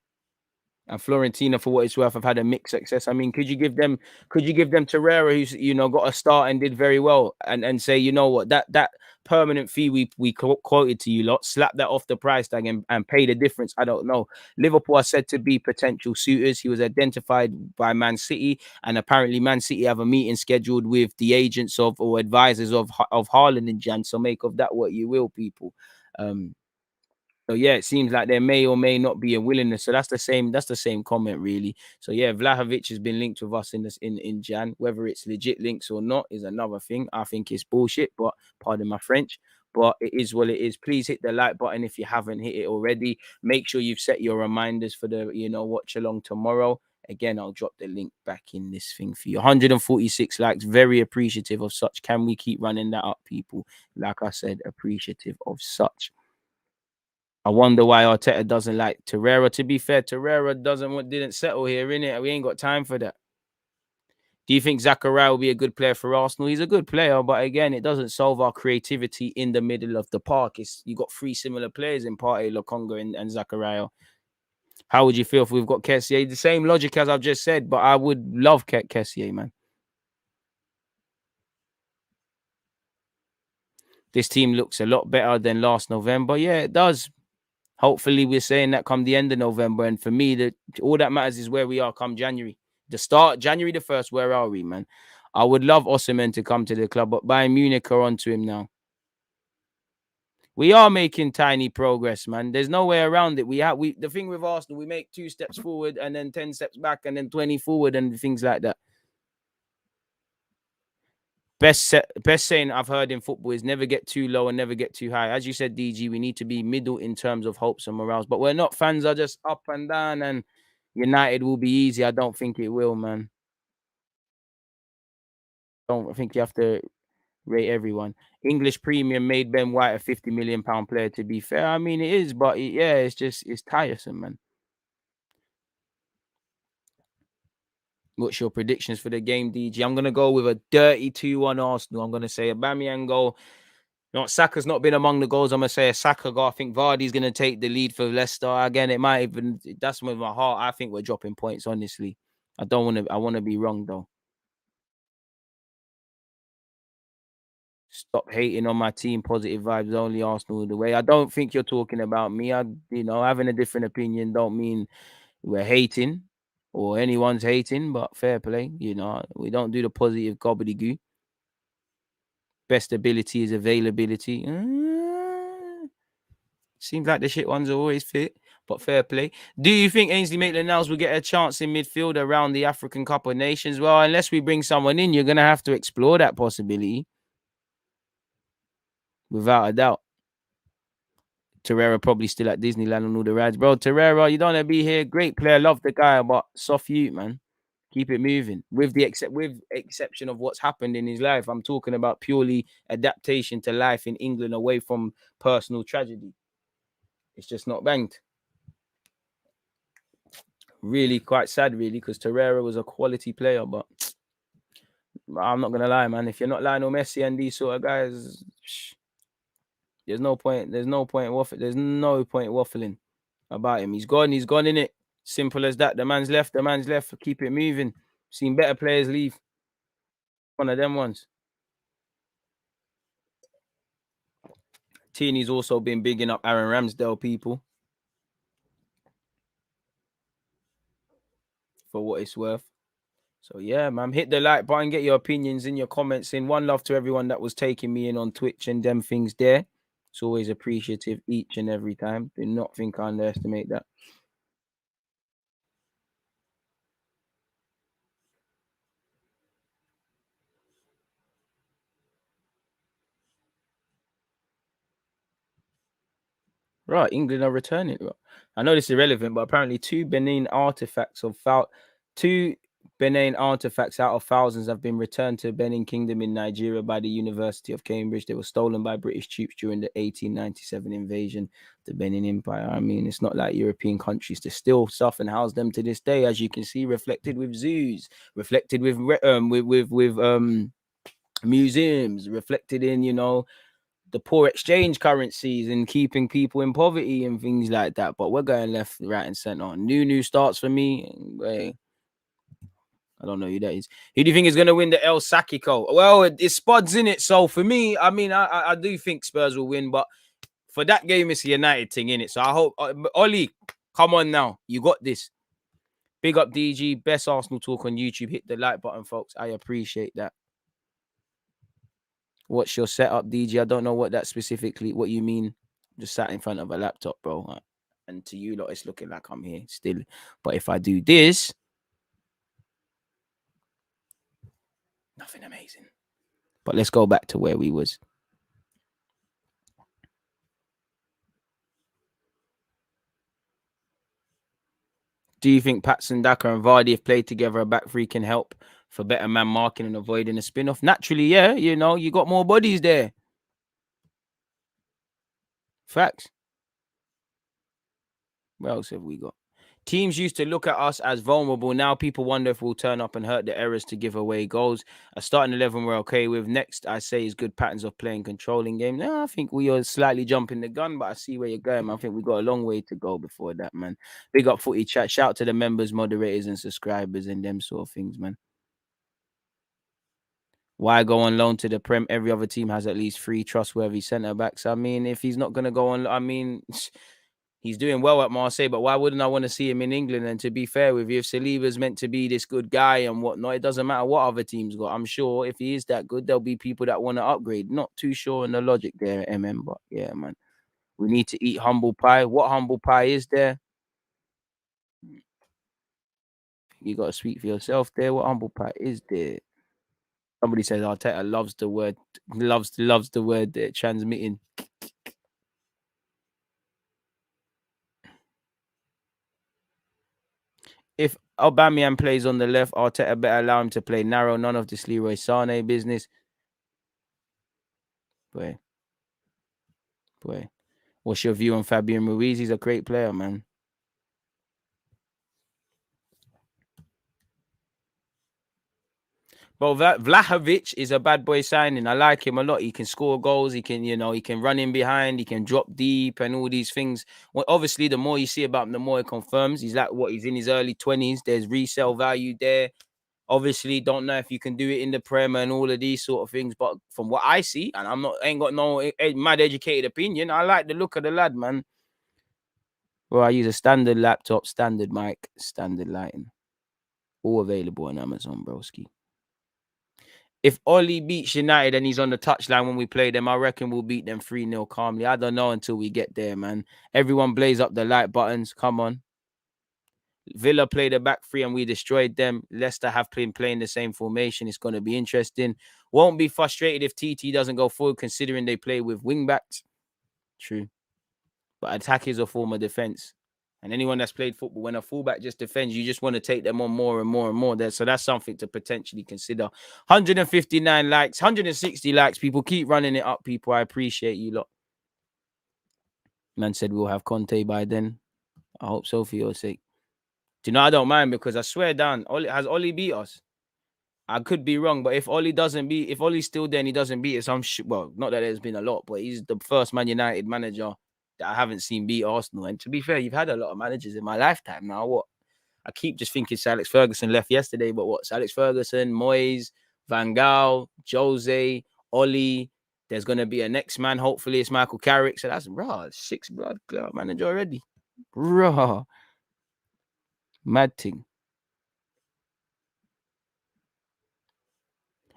And Florentina, for what it's worth, have had a mixed success. I mean, could you give them Torreira, who's, you know, got a start and did very well, and say, you know what, that permanent fee we quoted to you lot, slap that off the price tag and pay the difference? I don't know. Liverpool are said to be potential suitors. He was identified by Man City, and apparently Man City have a meeting scheduled with the agents of or advisors of Haaland in Jan. So make of that what you will, people. So yeah, it seems like there may or may not be a willingness. So that's the same comment, really. So yeah, Vlahovic has been linked with us in Jan. Whether it's legit links or not is another thing. I think it's bullshit, but pardon my French. But it is what it is. Please hit the like button if you haven't hit it already. Make sure you've set your reminders for the, you know, watch along tomorrow. Again, I'll drop the link back in this thing for you. 146 likes. Very appreciative of such. Can we keep running that up, people? Like I said, appreciative of such. I wonder why Arteta doesn't like Torreira. To be fair, Torreira didn't settle here, innit? We ain't got time for that. Do you think Zachariah will be a good player for Arsenal? He's a good player, but again, it doesn't solve our creativity in the middle of the park. You got 3 similar players in Partey, Lokonga, and Zachariah. How would you feel if we've got Kessié? The same logic as I've just said, but I would love Kessié, man. This team looks a lot better than last November. Yeah, it does. Hopefully, we're saying that come the end of November. And for me, all that matters is where we are come January. The start, January the 1st, where are we, man? I would love Osimhen to come to the club, but Bayern Munich are onto him now. We are making tiny progress, man. There's no way around it. The thing with Arsenal, we make 2 steps forward and then 10 steps back and then 20 forward and things like that. Best saying I've heard in football is never get too low and never get too high. As you said, DG, we need to be middle in terms of hopes and morals. But we're not. Fans are just up and down, and United will be easy. I don't think it will, man. I think you have to rate everyone. English Premium made Ben White a £50 million player, to be fair. I mean, it is, but it's tiresome, man. What's your predictions for the game, DG? I'm going to go with a dirty 2-1 Arsenal. I'm going to say Aubameyang goal. No, Saka's not been among the goals. I'm gonna say a Saka goal. I think Vardy's gonna take the lead for Leicester. Again, it might even that's with my heart. I think we're dropping points, honestly. I wanna be wrong though. Stop hating on my team. Positive vibes only. Arsenal all the way. I don't think you're talking about me. Having a different opinion don't mean we're hating or anyone's hating, but fair play. We don't do the positive gobbledygoo. Best ability is availability. Seems like the shit ones are always fit, but fair play. Do you think Ainsley Maitland-Niles will get a chance in midfield around the African Cup of Nations? Well, unless we bring someone in, you're going to have to explore that possibility. Without a doubt. Torreira probably still at Disneyland on all the rides. Bro, Torreira, you don't want to be here. Great player. Love the guy, but soft youth, man. Keep it moving. With exception of what's happened in his life. I'm talking about purely adaptation to life in England away from personal tragedy. It's just not banged. Really quite sad, really, because Torreira was a quality player, but I'm not gonna lie, man. If you're not Lionel Messi and these sort of guys, there's no point. There's no point waffling about him. He's gone in it. Simple as that. The man's left. Keep it moving. Seen better players leave. One of them ones. Teeny's also been bigging up Aaron Ramsdale, people. For what it's worth. So yeah, man, hit the like button, get your opinions in, your comments in. One love to everyone that was taking me in on Twitch and them things there. It's always appreciative each and every time. Do not think I underestimate that. Right, England are returning. I know this is irrelevant, but apparently two Benin artifacts out of thousands have been returned to Benin Kingdom in Nigeria by the University of Cambridge. They were stolen by British troops during the 1897 invasion of the Benin Empire. I mean, it's not like European countries to steal stuff and house them to this day, as you can see, reflected with zoos, reflected with museums, reflected in the poor exchange currencies and keeping people in poverty and things like that. But we're going left, right, and center. New starts for me. I don't know who that is. Who do you think is going to win the El Sakiko? Well, it's Spuds in it. So for me, I mean, I do think Spurs will win, but for that game, it's a United thing in it. So I hope Ollie, come on now, you got this. Big up DG, best Arsenal talk on YouTube. Hit the like button, folks. I appreciate that. What's your setup, DG? I don't know what you mean. Just sat in front of a laptop, bro. And to you lot, it's looking like I'm here still. But if I do this, nothing amazing. But let's go back to where we was. Do you think Patson, Daka and Vardy, if played together, a back three can help for better man marking and avoiding a spin-off? Naturally, yeah. You got more bodies there. Facts. What else have we got? Teams used to look at us as vulnerable. Now people wonder if we'll turn up and hurt the errors to give away goals. A starting 11 we're okay with. Next, I say, is good patterns of playing, controlling game. Now, I think we are slightly jumping the gun, but I see where you're going. I think we got a long way to go before that, man. Big up footy chat. Shout out to the members, moderators, and subscribers and them sort of things, man. Why go on loan to the Prem? Every other team has at least 3 trustworthy centre backs. I mean, if he's not going to go on, he's doing well at Marseille, but why wouldn't I want to see him in England? And to be fair with you, if Saliba's meant to be this good guy and whatnot, it doesn't matter what other teams got. I'm sure if he is that good, there'll be people that want to upgrade. Not too sure on the logic there, MM, but yeah, man. We need to eat humble pie. What humble pie is there? You got to speak for yourself there. What humble pie is there? Somebody says Arteta loves the word transmitting. If Aubameyang plays on the left, Arteta better allow him to play narrow. None of this Leroy Sané business. Boy. What's your view on Fabian Ruiz? He's a great player, man. Bro, Vlahovic is a bad boy signing. I like him a lot. He can score goals. He can, he can run in behind. He can drop deep and all these things. Well, obviously, the more you see about him, the more it confirms. He's like he's in his early 20s. There's resale value there. Obviously, don't know if you can do it in the Prem and all of these sort of things. But from what I see, and ain't got no mad educated opinion, I like the look of the lad, man. Well, I use a standard laptop, standard mic, standard lighting. All available on Amazon, broski. If Ollie beats United and he's on the touchline when we play them, I reckon we'll beat them 3-0 calmly. I don't know until we get there, man. Everyone blaze up the like buttons. Come on. Villa played the back three and we destroyed them. Leicester have been playing the same formation. It's going to be interesting. Won't be frustrated if TT doesn't go forward, considering they play with wing backs. True. But attack is a form of defense. And anyone that's played football, when a fullback just defends, you just want to take them on more and more and more there. So that's something to potentially consider. 159 likes, 160 likes. People keep running it up, people. I appreciate you lot. Man said we'll have Conte by then. I hope so for your sake. Do you know, I don't mind because I swear down, has Ollie beat us? I could be wrong, but if Ollie's still there and he doesn't beat us, well, not that there's been a lot, but he's the first Man United manager that I haven't seen beat Arsenal. And to be fair, you've had a lot of managers in my lifetime now. What? I keep just thinking Sir Alex Ferguson left yesterday, but what? Sir Alex Ferguson, Moyes, Van Gaal, Jose, Ollie. There's going to be a next man. Hopefully it's Michael Carrick. So that's, 6 blood club manager already. Mad thing.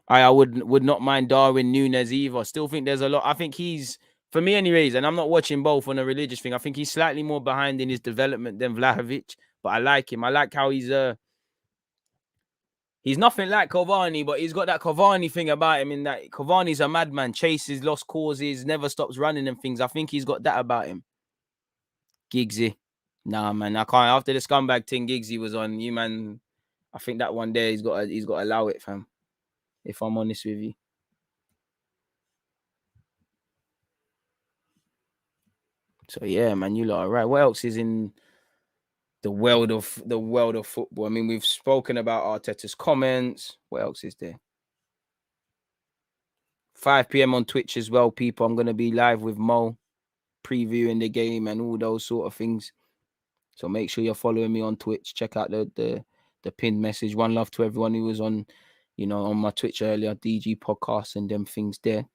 I would not mind Darwin Núñez either. Still think there's a lot. I think he's, for me anyways, and I'm not watching both on a religious thing. I think he's slightly more behind in his development than Vlahovic, but I like him. I like how he's nothing like Cavani, but he's got that Cavani thing about him in that Cavani's a madman, chases lost causes, never stops running and things. I think he's got that about him. Giggsy. Nah, man, I can't. After the scumbag thing Giggsy was on, you man, I think that one day he's got to allow it, fam. If I'm honest with you. So yeah, man, you lot are right. What else is in the world of football? I mean, we've spoken about Arteta's comments. What else is there? 5 p.m. on Twitch as well, people. I'm gonna be live with Mo, previewing the game and all those sort of things. So make sure you're following me on Twitch. Check out the pinned message. One love to everyone who was on, on my Twitch earlier, DG podcast and them things there.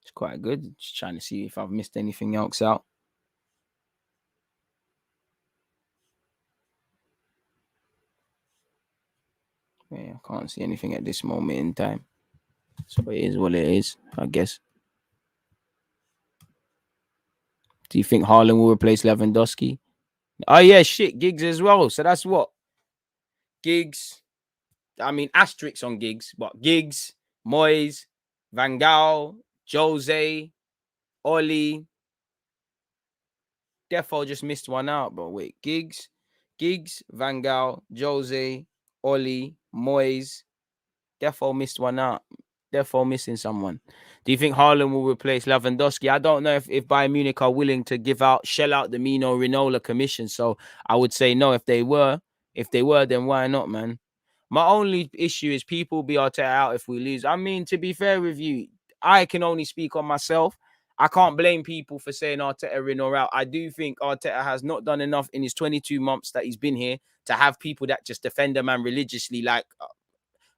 It's quite good. Just trying to see if I've missed anything else out. Yeah, I can't see anything at this moment in time. So it is what it is, I guess. Do you think Haaland will replace Lewandowski? Oh, yeah, shit. Giggs as well. So that's what? Giggs. I mean, asterisks on Giggs. But Giggs, Moyes, Van Gaal, Jose, Ollie. Defo just missed one out, bro. Wait. Giggs, Van Gaal, Jose, Ollie, Moyes. Defo missed one out. Therefore missing someone. Do you think Haaland will replace Lewandowski? I don't know if Bayern Munich are willing to shell out the Mino Rinola commission. So I would say no. If they were, then why not, man? My only issue is people be Arteta out if we lose. I mean, to be fair with you, I can only speak on myself. I can't blame people for saying Arteta in or out. I do think Arteta has not done enough in his 22 months that he's been here to have people that just defend a man religiously, like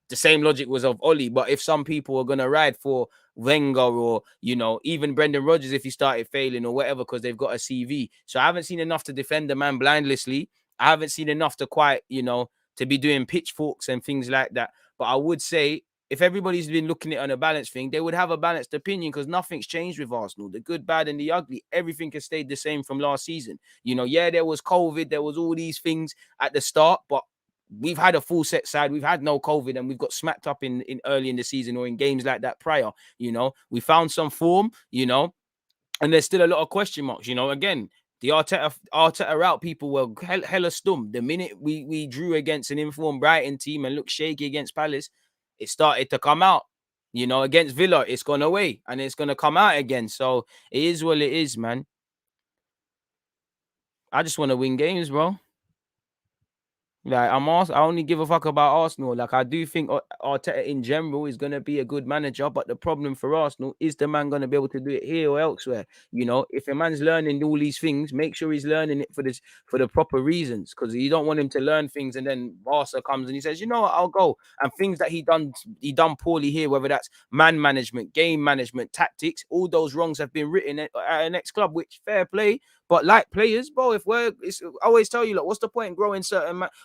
the same logic was of Ollie. But if some people are going to ride for Wenger or, even Brendan Rodgers if he started failing or whatever because they've got a CV. So I haven't seen enough to defend the man blindlessly. I haven't seen enough to quite, to be doing pitchforks and things like that. But I would say if everybody's been looking at it on a balanced thing, they would have a balanced opinion because nothing's changed with Arsenal. The good, bad, and the ugly, everything has stayed the same from last season. Yeah, there was COVID, there was all these things at the start, but we've had a full set side. We've had no COVID and we've got smacked up in early in the season or in games like that prior. We found some form, and there's still a lot of question marks. Again, the Arteta route people were hella stum. The minute we drew against an informed Brighton team and looked shaky against Palace, it started to come out. Against Villa, it's gone away and it's going to come out again. So it is what it is, man. I just want to win games, bro. Like I only give a fuck about Arsenal. Like I do think Arteta in general is gonna be a good manager, but the problem for Arsenal is the man gonna be able to do it here or elsewhere. You know, if a man's learning all these things, make sure he's learning it for the proper reasons. Because you don't want him to learn things and then Barca comes and he says, you know what, I'll go. And things that he done poorly here, whether that's man management, game management, tactics, all those wrongs have been written at an next club, which fair play. But like players, bro, I always tell you, like, what's the point in growing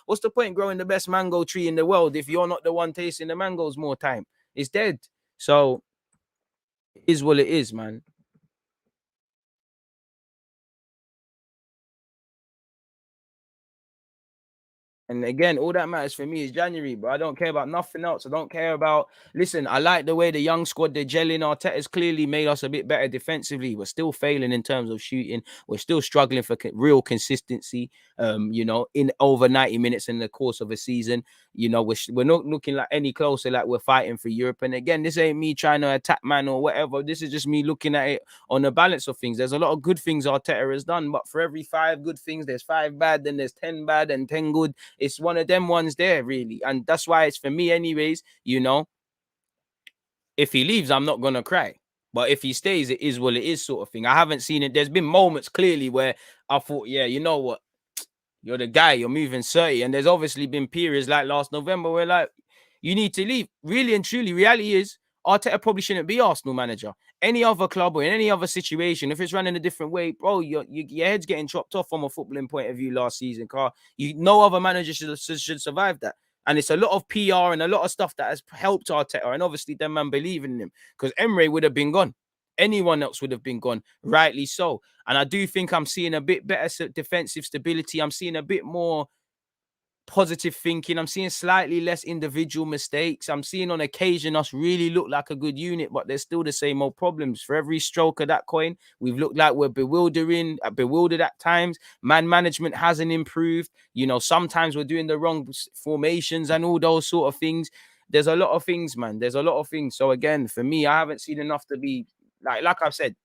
what's the point in growing the best mango tree in the world if you're not the one tasting the mangoes more time? It's dead. So it is what it is, man. And again, all that matters for me is January, but I don't care about nothing else. I don't care about. Listen, I like the way the young squad they're gelling. Arteta's clearly made us a bit better defensively. We're still failing in terms of shooting. We're still struggling for real consistency. In over 90 minutes in the course of a season, we're not looking like any closer like we're fighting for Europe. And again, this ain't me trying to attack man or whatever. This is just me looking at it on the balance of things. There's a lot of good things Arteta has done, but for every 5 good things, there's 5 bad, then there's 10 bad and 10 good. It's one of them ones there, really. And that's why it's for me, anyways. If he leaves, I'm not gonna cry. But if he stays, it is what it is, sort of thing. I haven't seen it. There's been moments clearly where I thought, yeah, you know what? You're the guy, you're moving 30. And there's obviously been periods like last November where like you need to leave. Really and truly, reality is Arteta probably shouldn't be Arsenal manager. Any other club or in any other situation, if it's running a different way, bro, your head's getting chopped off from a footballing point of view last season, Carl. No other manager should survive that. And it's a lot of PR and a lot of stuff that has helped Arteta. And obviously, them man believing in him because Emre would have been gone. Anyone else would have been gone, rightly so. And I do think I'm seeing a bit better defensive stability. I'm seeing a bit more positive thinking. I'm seeing slightly less individual mistakes. I'm seeing on occasion us really look like a good unit, but there's still the same old problems. For every stroke of that coin, we've looked like we're bewildered at times. Man management hasn't improved. Sometimes we're doing the wrong formations and all those sort of things. There's a lot of things, man. There's a lot of things. So again, for me, I haven't seen enough to be like I've said,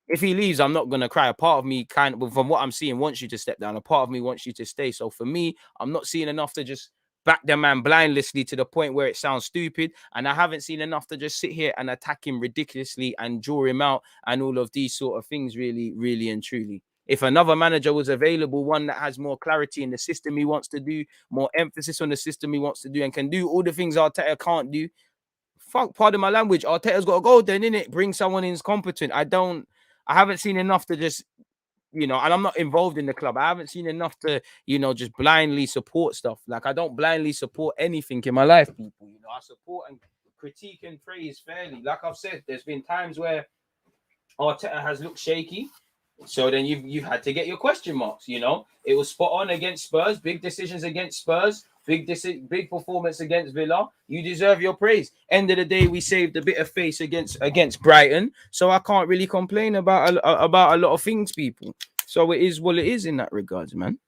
if he leaves, I'm not gonna cry. A part of me from what I'm seeing, wants you to step down. A part of me wants you to stay. So for me, I'm not seeing enough to just back the man blindlessly to the point where it sounds stupid. And I haven't seen enough to just sit here and attack him ridiculously and draw him out and all of these sort of things, really, really and truly. If another manager was available, one that has more clarity in the system he wants to do, more emphasis on the system he wants to do, and can do all the things Arteta can't do, fuck, pardon my language, Arteta's got to go then, innit? Bring someone in who's competent. I haven't seen enough to just, and I'm not involved in the club. I haven't seen enough to, just blindly support stuff. Like, I don't blindly support anything in my life, people. I support and critique and praise fairly. Like I've said, there's been times where Arteta has looked shaky. So then you've had to get your question marks. It was spot on against Spurs, big decisions against Spurs, big performance against Villa. You deserve your praise. End of the day, we saved a bit of face against Brighton, so I can't really complain about a lot of things, people. So it is what it is in that regards, man.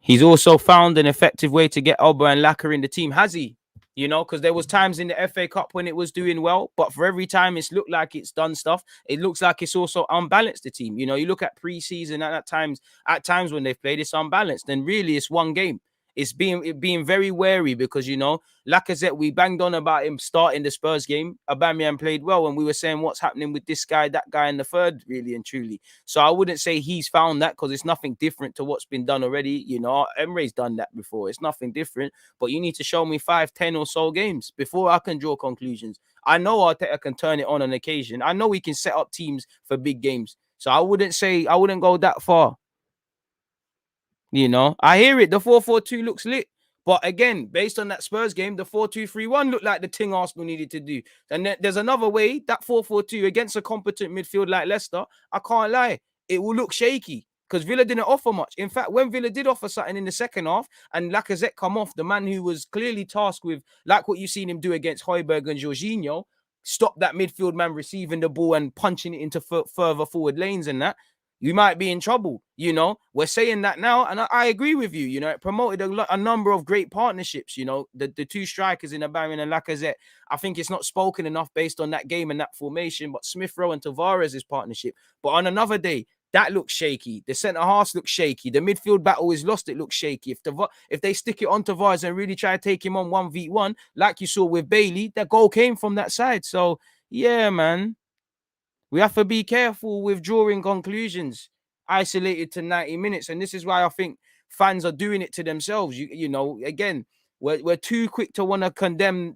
He's also found an effective way to get Alba and Laka in the team, has he? Because there was times in the FA Cup when it was doing well, but for every time it's looked like it's done stuff, it looks like it's also unbalanced the team. You look at pre-season and at times when they've played, it's unbalanced. And really, it's one game. It's being very wary because Lacazette, we banged on about him starting the Spurs game. Aubameyang played well, and we were saying what's happening with this guy, that guy in the third, really and truly. So I wouldn't say he's found that because it's nothing different to what's been done already. Emre's done that before. It's nothing different, but you need to show me 5, 10 or so games before I can draw conclusions. I know Arteta can turn it on occasion. I know he can set up teams for big games. So I wouldn't go that far. I hear it. The 4-4-2 looks lit. But again, based on that Spurs game, the 4-2-3-1 looked like the thing Arsenal needed to do. And there's another way, that 4-4-2 against a competent midfield like Leicester, I can't lie, it will look shaky because Villa didn't offer much. In fact, when Villa did offer something in the second half and Lacazette come off, the man who was clearly tasked with, like what you've seen him do against Højbjerg and Jorginho, stop that midfield man receiving the ball and punching it into further forward lanes and that, you might be in trouble. We're saying that now, and I agree with you. It promoted a number of great partnerships. The two strikers in Aubameyang and Lacazette. I think it's not spoken enough based on that game and that formation, but Smith Rowe and Tavares' partnership. But on another day, That looks shaky. The centre halves look shaky. The midfield battle is lost. It looks shaky. If they stick it on Tavares and really try to take him on 1v1, like you saw with Bailey, that goal came from that side. So yeah, man, we have to be careful with drawing conclusions isolated to 90 minutes. And this is why I think fans are doing it to themselves. You know, again, we're too quick to want to condemn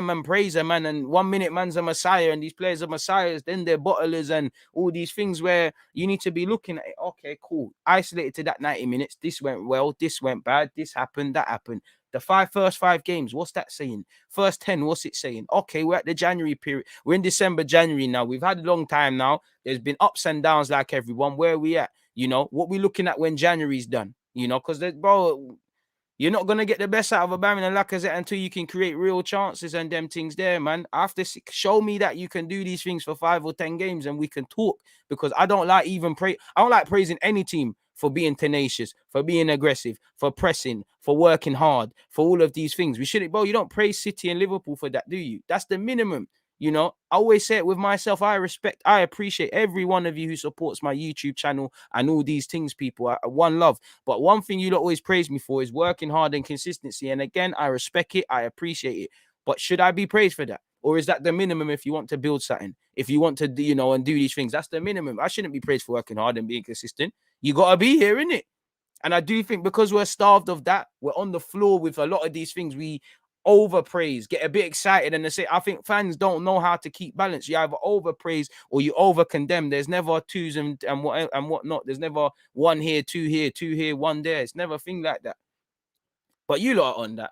and praise a man. And 1 minute man's a messiah and these players are messiahs, then they're bottlers and all these things where you need to be looking at it. Okay, cool. Isolated to that 90 minutes. This went well. This went bad. This happened. That happened. The first five games, what's that saying? First 10, what's it saying? Okay, we're at the January period. We're in December, January now. We've had a long time now. There's been ups and downs like everyone. Where are we at? You know, what we looking at when January's done? You know, because, bro, you're not going to get the best out of Aubameyang and Lacazette until you can create real chances and them things there, man. After show me that you can do these things for 5 or 10 games and we can talk, because I don't like I don't like praising any team for being tenacious, for being aggressive, for pressing, for working hard, for all of these things. We shouldn't, bro, you don't praise City and Liverpool for that, do you? That's the minimum. You know, I always say it with myself. I appreciate every one of you who supports my YouTube channel and all these things, people. One love. But one thing you don't always praise me for is working hard and consistency. And again, I respect it. I appreciate it. But should I be praised for that? Or is that the minimum if you want to build something? If you want to, you know, and do these things, that's the minimum. I shouldn't be praised for working hard and being consistent. You got to be here, innit? And I do think because we're starved of that, we're on the floor with a lot of these things. We overpraise, get a bit excited, and they say, I think fans don't know how to keep balance. You either overpraise or you over condemn. There's never twos and whatnot. There's never one here, two here, one there. It's never a thing like that. But you lot are on that.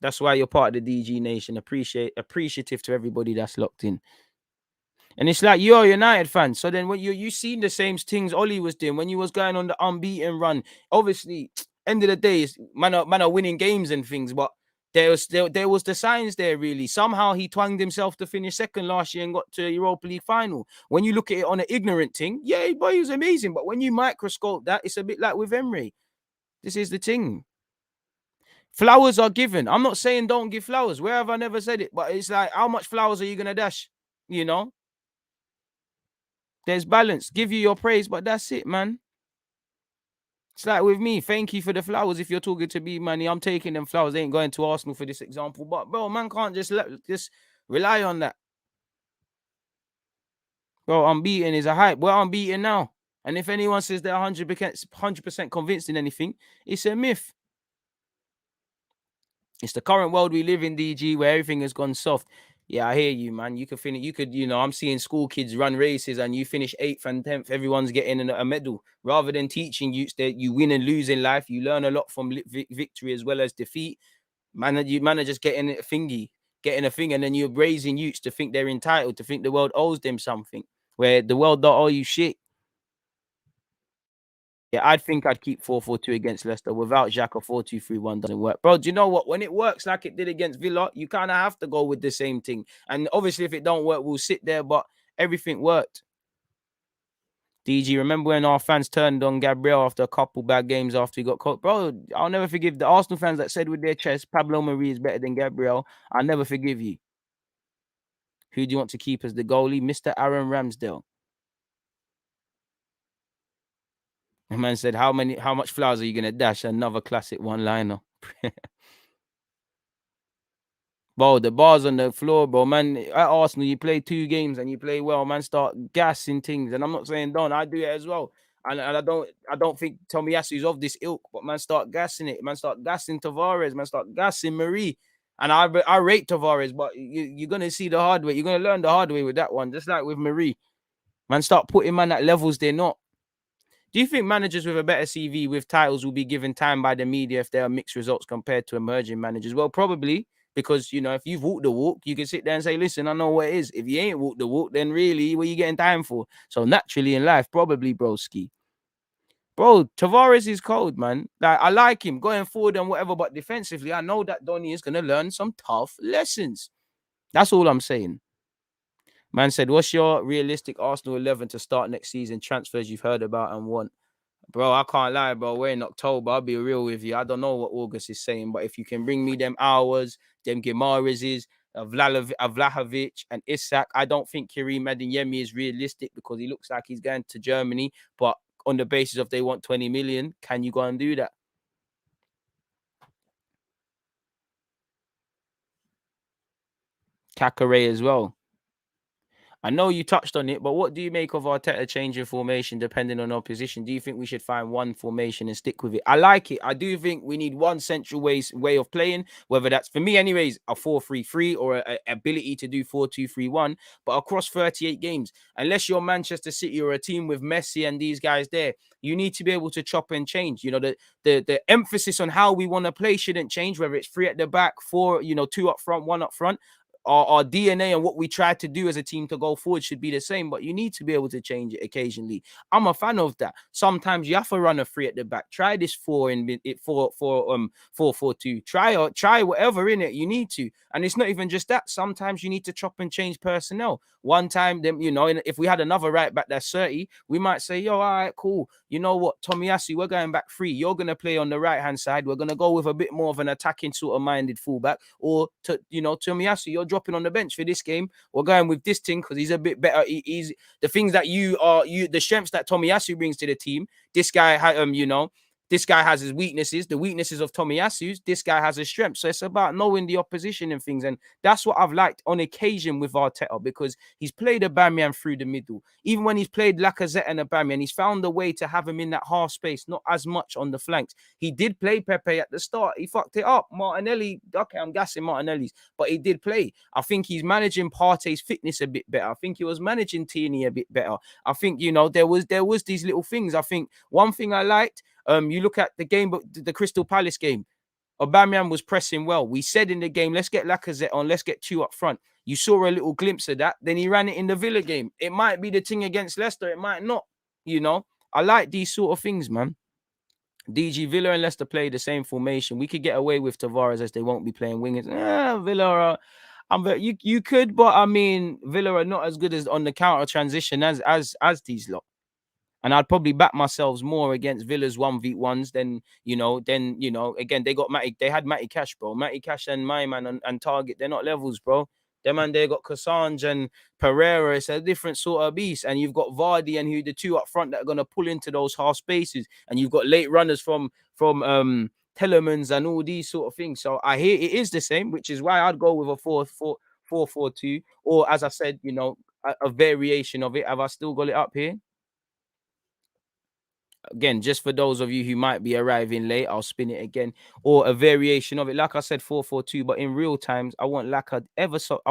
That's why you're part of the DG Nation. Appreciative to everybody that's locked in. And it's like you're a United fan. So then when you seen the same things Ollie was doing when you was going on the unbeaten run. Obviously, end of the day, man are winning games and things, but there was the signs there, really. Somehow he twanged himself to finish second last year and got to a Europa League final. When you look at it on an ignorant thing, yeah, boy, he was amazing. But when you microscope that, it's a bit like with Emery. This is the thing. Flowers are given. I'm not saying don't give flowers. Where have I never said it? But it's like, how much flowers are you going to dash? You know? There's balance. Give you your praise, but that's it, man. It's like with me. Thank you for the flowers. If you're talking to me, money, I'm taking them flowers. They ain't going to Arsenal for this example. But, bro, man can't just rely on that. Bro, unbeaten is a hype. We're unbeaten now. And if anyone says they're 100% convinced in anything, it's a myth. It's the current world we live in, DG, where everything has gone soft. Yeah, I hear you, man. You could, you know, I'm seeing school kids run races and you finish 8th and 10th, everyone's getting a medal. Rather than teaching you that you win and lose in life, you learn a lot from victory as well as defeat. Man, you are just getting a thing, and then you're raising youths to think they're entitled, to think the world owes them something, where the world don't owe you shit. Yeah, I think I'd keep 4-4-2 against Leicester. Without Xhaka, 4-2-3-1 doesn't work. Bro, do you know what? When it works like it did against Villa, you kind of have to go with the same thing. And obviously, if it don't work, we'll sit there, but everything worked. DG, remember when our fans turned on Gabriel after a couple bad games after he got caught? Bro, I'll never forgive the Arsenal fans that said with their chest, Pablo Mari is better than Gabriel. I'll never forgive you. Who do you want to keep as the goalie? Mr. Aaron Ramsdale. The man said, how much flowers are you going to dash? Another classic one-liner. Bro, the bars on the floor, bro. Man, at Arsenal, you play 2 games and you play well. Man, start gassing things. And I'm not saying don't. I do it as well. And I don't think Tomiyasu is of this ilk, but man, start gassing it. Man, start gassing Tavares. Man, start gassing Marie. And I rate Tavares, but you're going to see the hard way. You're going to learn the hard way with that one, just like with Marie. Man, start putting man at levels they're not. Do you think managers with a better CV with titles will be given time by the media if there are mixed results compared to emerging managers? Well, probably, because, you know, if you've walked the walk, you can sit there and say, listen, I know what it is. If you ain't walked the walk, then really, what are you getting time for? So naturally in life, probably, broski. Bro, Tavares is cold, man. Like, I like him going forward and whatever, but defensively, I know that Donny is going to learn some tough lessons. That's all I'm saying. Man said, what's your realistic Arsenal 11 to start next season? Transfers you've heard about and want? Bro, I can't lie, bro. We're in October. I'll be real with you. I don't know what August is saying, but if you can bring me them hours, them Gimares, Vlahovic and Isak. I don't think Karim Adeyemi is realistic because he looks like he's going to Germany, but on the basis of they want 20 million, can you go and do that? Kakare as well. I know you touched on it, but what do you make of Arteta changing formation depending on opposition? Do you think we should find one formation and stick with it? I like it. I do think we need one central way of playing, whether that's, for me anyways, a 4-3-3 or a ability to do 4-2-3-1. But across 38 games, unless you're Manchester City or a team with Messi and these guys there, you need to be able to chop and change. You know, the emphasis on how we want to play shouldn't change, whether it's 3 at the back, 4, 2 up front, 1 up front. Our DNA and what we try to do as a team to go forward should be the same, but you need to be able to change it occasionally. I'm a fan of that. Sometimes you have to run a 3 at the back. Try this 4-4-2. Try whatever in it you need to. And it's not even just that. Sometimes you need to chop and change personnel. One time, then if we had another right back that's 30, we might say, yo, all right, cool. You know what, Tomiyasu, we're going back 3. You're gonna play on the right hand side. We're gonna go with a bit more of an attacking sort of minded fullback, or Tomiyasu, you're dropping on the bench for this game. We're going with this thing because he's a bit better. He's the things that the strengths that Tomiyasu brings to the team. This guy, this guy has his weaknesses, the weaknesses of Tomiyasu's. This guy has his strengths. So it's about knowing the opposition and things. And that's what I've liked on occasion with Arteta, because he's played Aubameyang through the middle. Even when he's played Lacazette and Aubameyang, he's found a way to have him in that half space, not as much on the flanks. He did play Pepe at the start. He fucked it up. Martinelli, okay, I'm gassing Martinelli's, but he did play. I think he's managing Partey's fitness a bit better. I think he was managing Tierney a bit better. I think, there was these little things. I think one thing I liked, you look at the game, but the Crystal Palace game, Aubameyang was pressing well. We said in the game, let's get Lacazette on, let's get 2 up front. You saw a little glimpse of that. Then he ran it in the Villa game. It might be the thing against Leicester. It might not. I like these sort of things, man. DG, Villa and Leicester play the same formation. We could get away with Tavares as they won't be playing wingers. Villa are, you could, but I mean, Villa are not as good as on the counter transition as these lot. And I'd probably back myself more against Villa's 1v1s than, again, they had Matty Cash, bro. Matty Cash and my man and Target, they're not levels, bro. Them and they got Cassange and Pereira. It's a different sort of beast. And you've got Vardy and the 2 up front that are going to pull into those half spaces. And you've got late runners from Telemans and all these sort of things. So I hear it is the same, which is why I'd go with a 4-4-2, or as I said, a variation of it. Have I still got it up here? Again, just for those of you who might be arriving late, I'll spin it again, or a variation of it. Like I said, 4-4-2, but in real times, I want I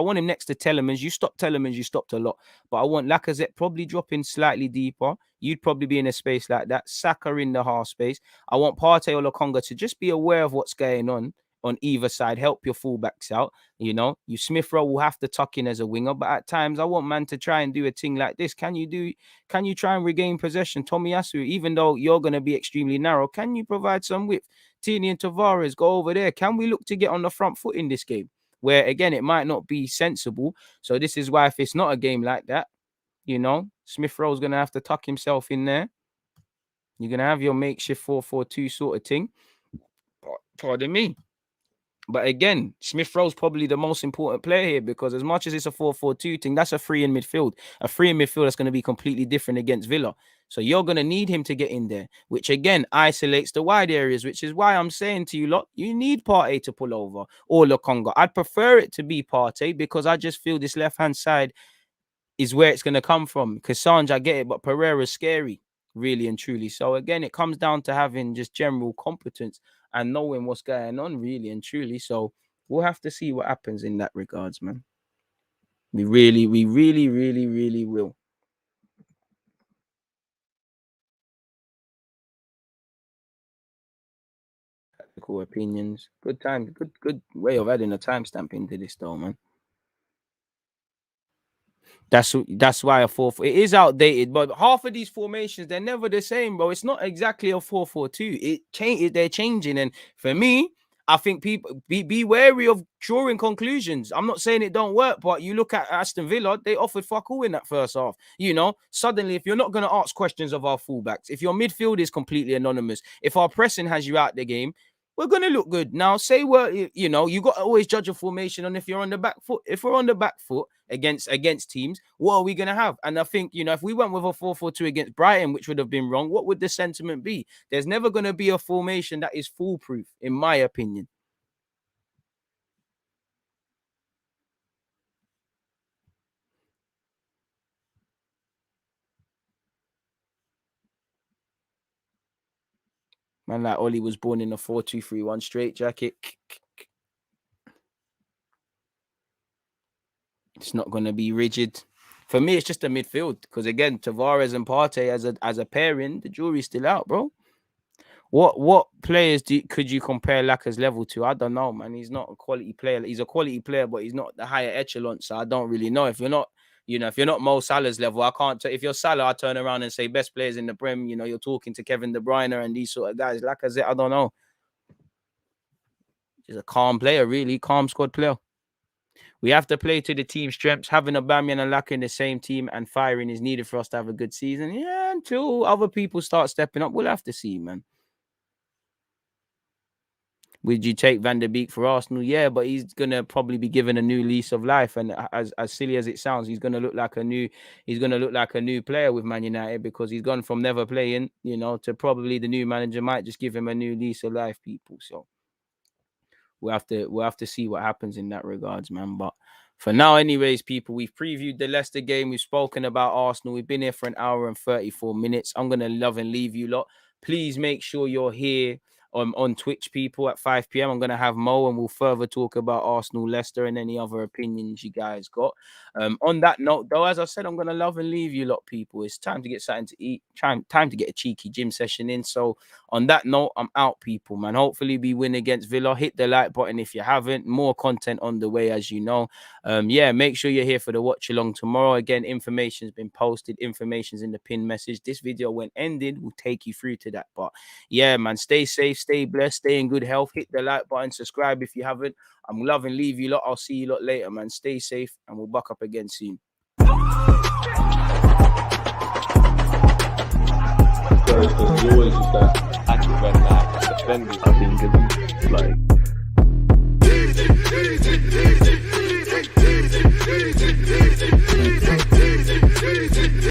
want him next to Telemans. You stopped Telemans, you stopped a lot, but I want Lacazette probably dropping slightly deeper. You'd probably be in a space like that. Saka in the half space. I want Partey or Lokonga to just be aware of what's going on either side. Help your fullbacks out. You Smith Rowe will have to tuck in as a winger, but at times I want man to try and do a thing like this. Can you try and regain possession? Tomiyasu, even though you're going to be extremely narrow, can you provide some width? Tierney and Tavares, go over there. Can we look to get on the front foot in this game? Where, again, it might not be sensible. So this is why if it's not a game like that, Smith Rowe's going to have to tuck himself in there. You're going to have your makeshift 4-4-2 sort of thing. Pardon me. But again, Smith Rowe's probably the most important player here, because as much as it's a 4-4-2 thing, that's a 3 in midfield. A 3 in midfield that's going to be completely different against Villa. So you're going to need him to get in there, which again isolates the wide areas, which is why I'm saying to you lot, you need Partey to pull over or Lokonga. I'd prefer it to be Partey, because I just feel this left-hand side is where it's going to come from. Cassange, I get it, but Pereira's scary, really and truly. So again, it comes down to having just general competence and knowing what's going on, really and truly. So we'll have to see what happens in that regards, man. We really will. Cool opinions. Good time. Good way of adding a timestamp into this, though, man. That's why a 4-4, it is outdated, but half of these formations, they're never the same, bro. It's not exactly a 4-4-2. They're changing, and for me, I think people be wary of drawing conclusions. I'm not saying it don't work, but you look at Aston Villa, they offered fuck all in that first half. Suddenly, if you're not going to ask questions of our fullbacks, if your midfield is completely anonymous, if our pressing has you out the game, we're gonna look good. Now, say you know, you got to always judge a formation on if you're on the back foot. If we're on the back foot against teams, what are we gonna have? And I think, you know, if we went with a 4-4-2 against Brighton, which would have been wrong, what would the sentiment be? There's never gonna be a formation that is foolproof, in my opinion. Man, like Ollie was born in a 4-2-3-1 straight jacket. It's not going to be rigid. For me, it's just a midfield. Because again, Tavares and Partey as a pairing, the jury's still out, bro. What players could you compare Laka's level to? I don't know, man. He's not a quality player. He's a quality player, but he's not the higher echelon. So I don't really know. If you're not, you know, if you're not Mo Salah's level, I can't. If you're Salah, I turn around and say best players in the Prem. You know, you're talking to Kevin De Bruyne and these sort of guys. Lacazette, I don't know. He's a calm player, really calm squad player. We have to play to the team's strengths. Having Aubameyang and Laka in the same team and firing is needed for us to have a good season. Yeah, until other people start stepping up, we'll have to see, man. Would you take Van der Beek for Arsenal? Yeah, but he's gonna probably be given a new lease of life. And as silly as it sounds, he's gonna look like a new player with Man United, because he's gone from never playing, you know, to probably the new manager might just give him a new lease of life, people. So we'll have to see what happens in that regards, man. But for now, anyways, people, we've previewed the Leicester game. We've spoken about Arsenal. We've been here for an hour and 34 minutes. I'm gonna love and leave you lot. Please make sure you're here on Twitch, people, at 5 p.m. I'm going to have Mo, and we'll further talk about Arsenal, Leicester, and any other opinions you guys got. On that note, though, as I said, I'm going to love and leave you lot, people. It's time to get something to eat. Time to get a cheeky gym session in. So on that note, I'm out, people, man. Hopefully we win against Villa. Hit the like button if you haven't. More content on the way, as you know. Yeah, make sure you're here for the watch along tomorrow. Again, information's been posted. Information's in the pin message. This video, when ended, will take you through to that. But yeah, man, stay safe, stay blessed, stay in good health. Hit the like button, subscribe if you haven't. I'm loving leave you lot. I'll see you lot later, man. Stay safe, and we'll buck up again soon. I think it's like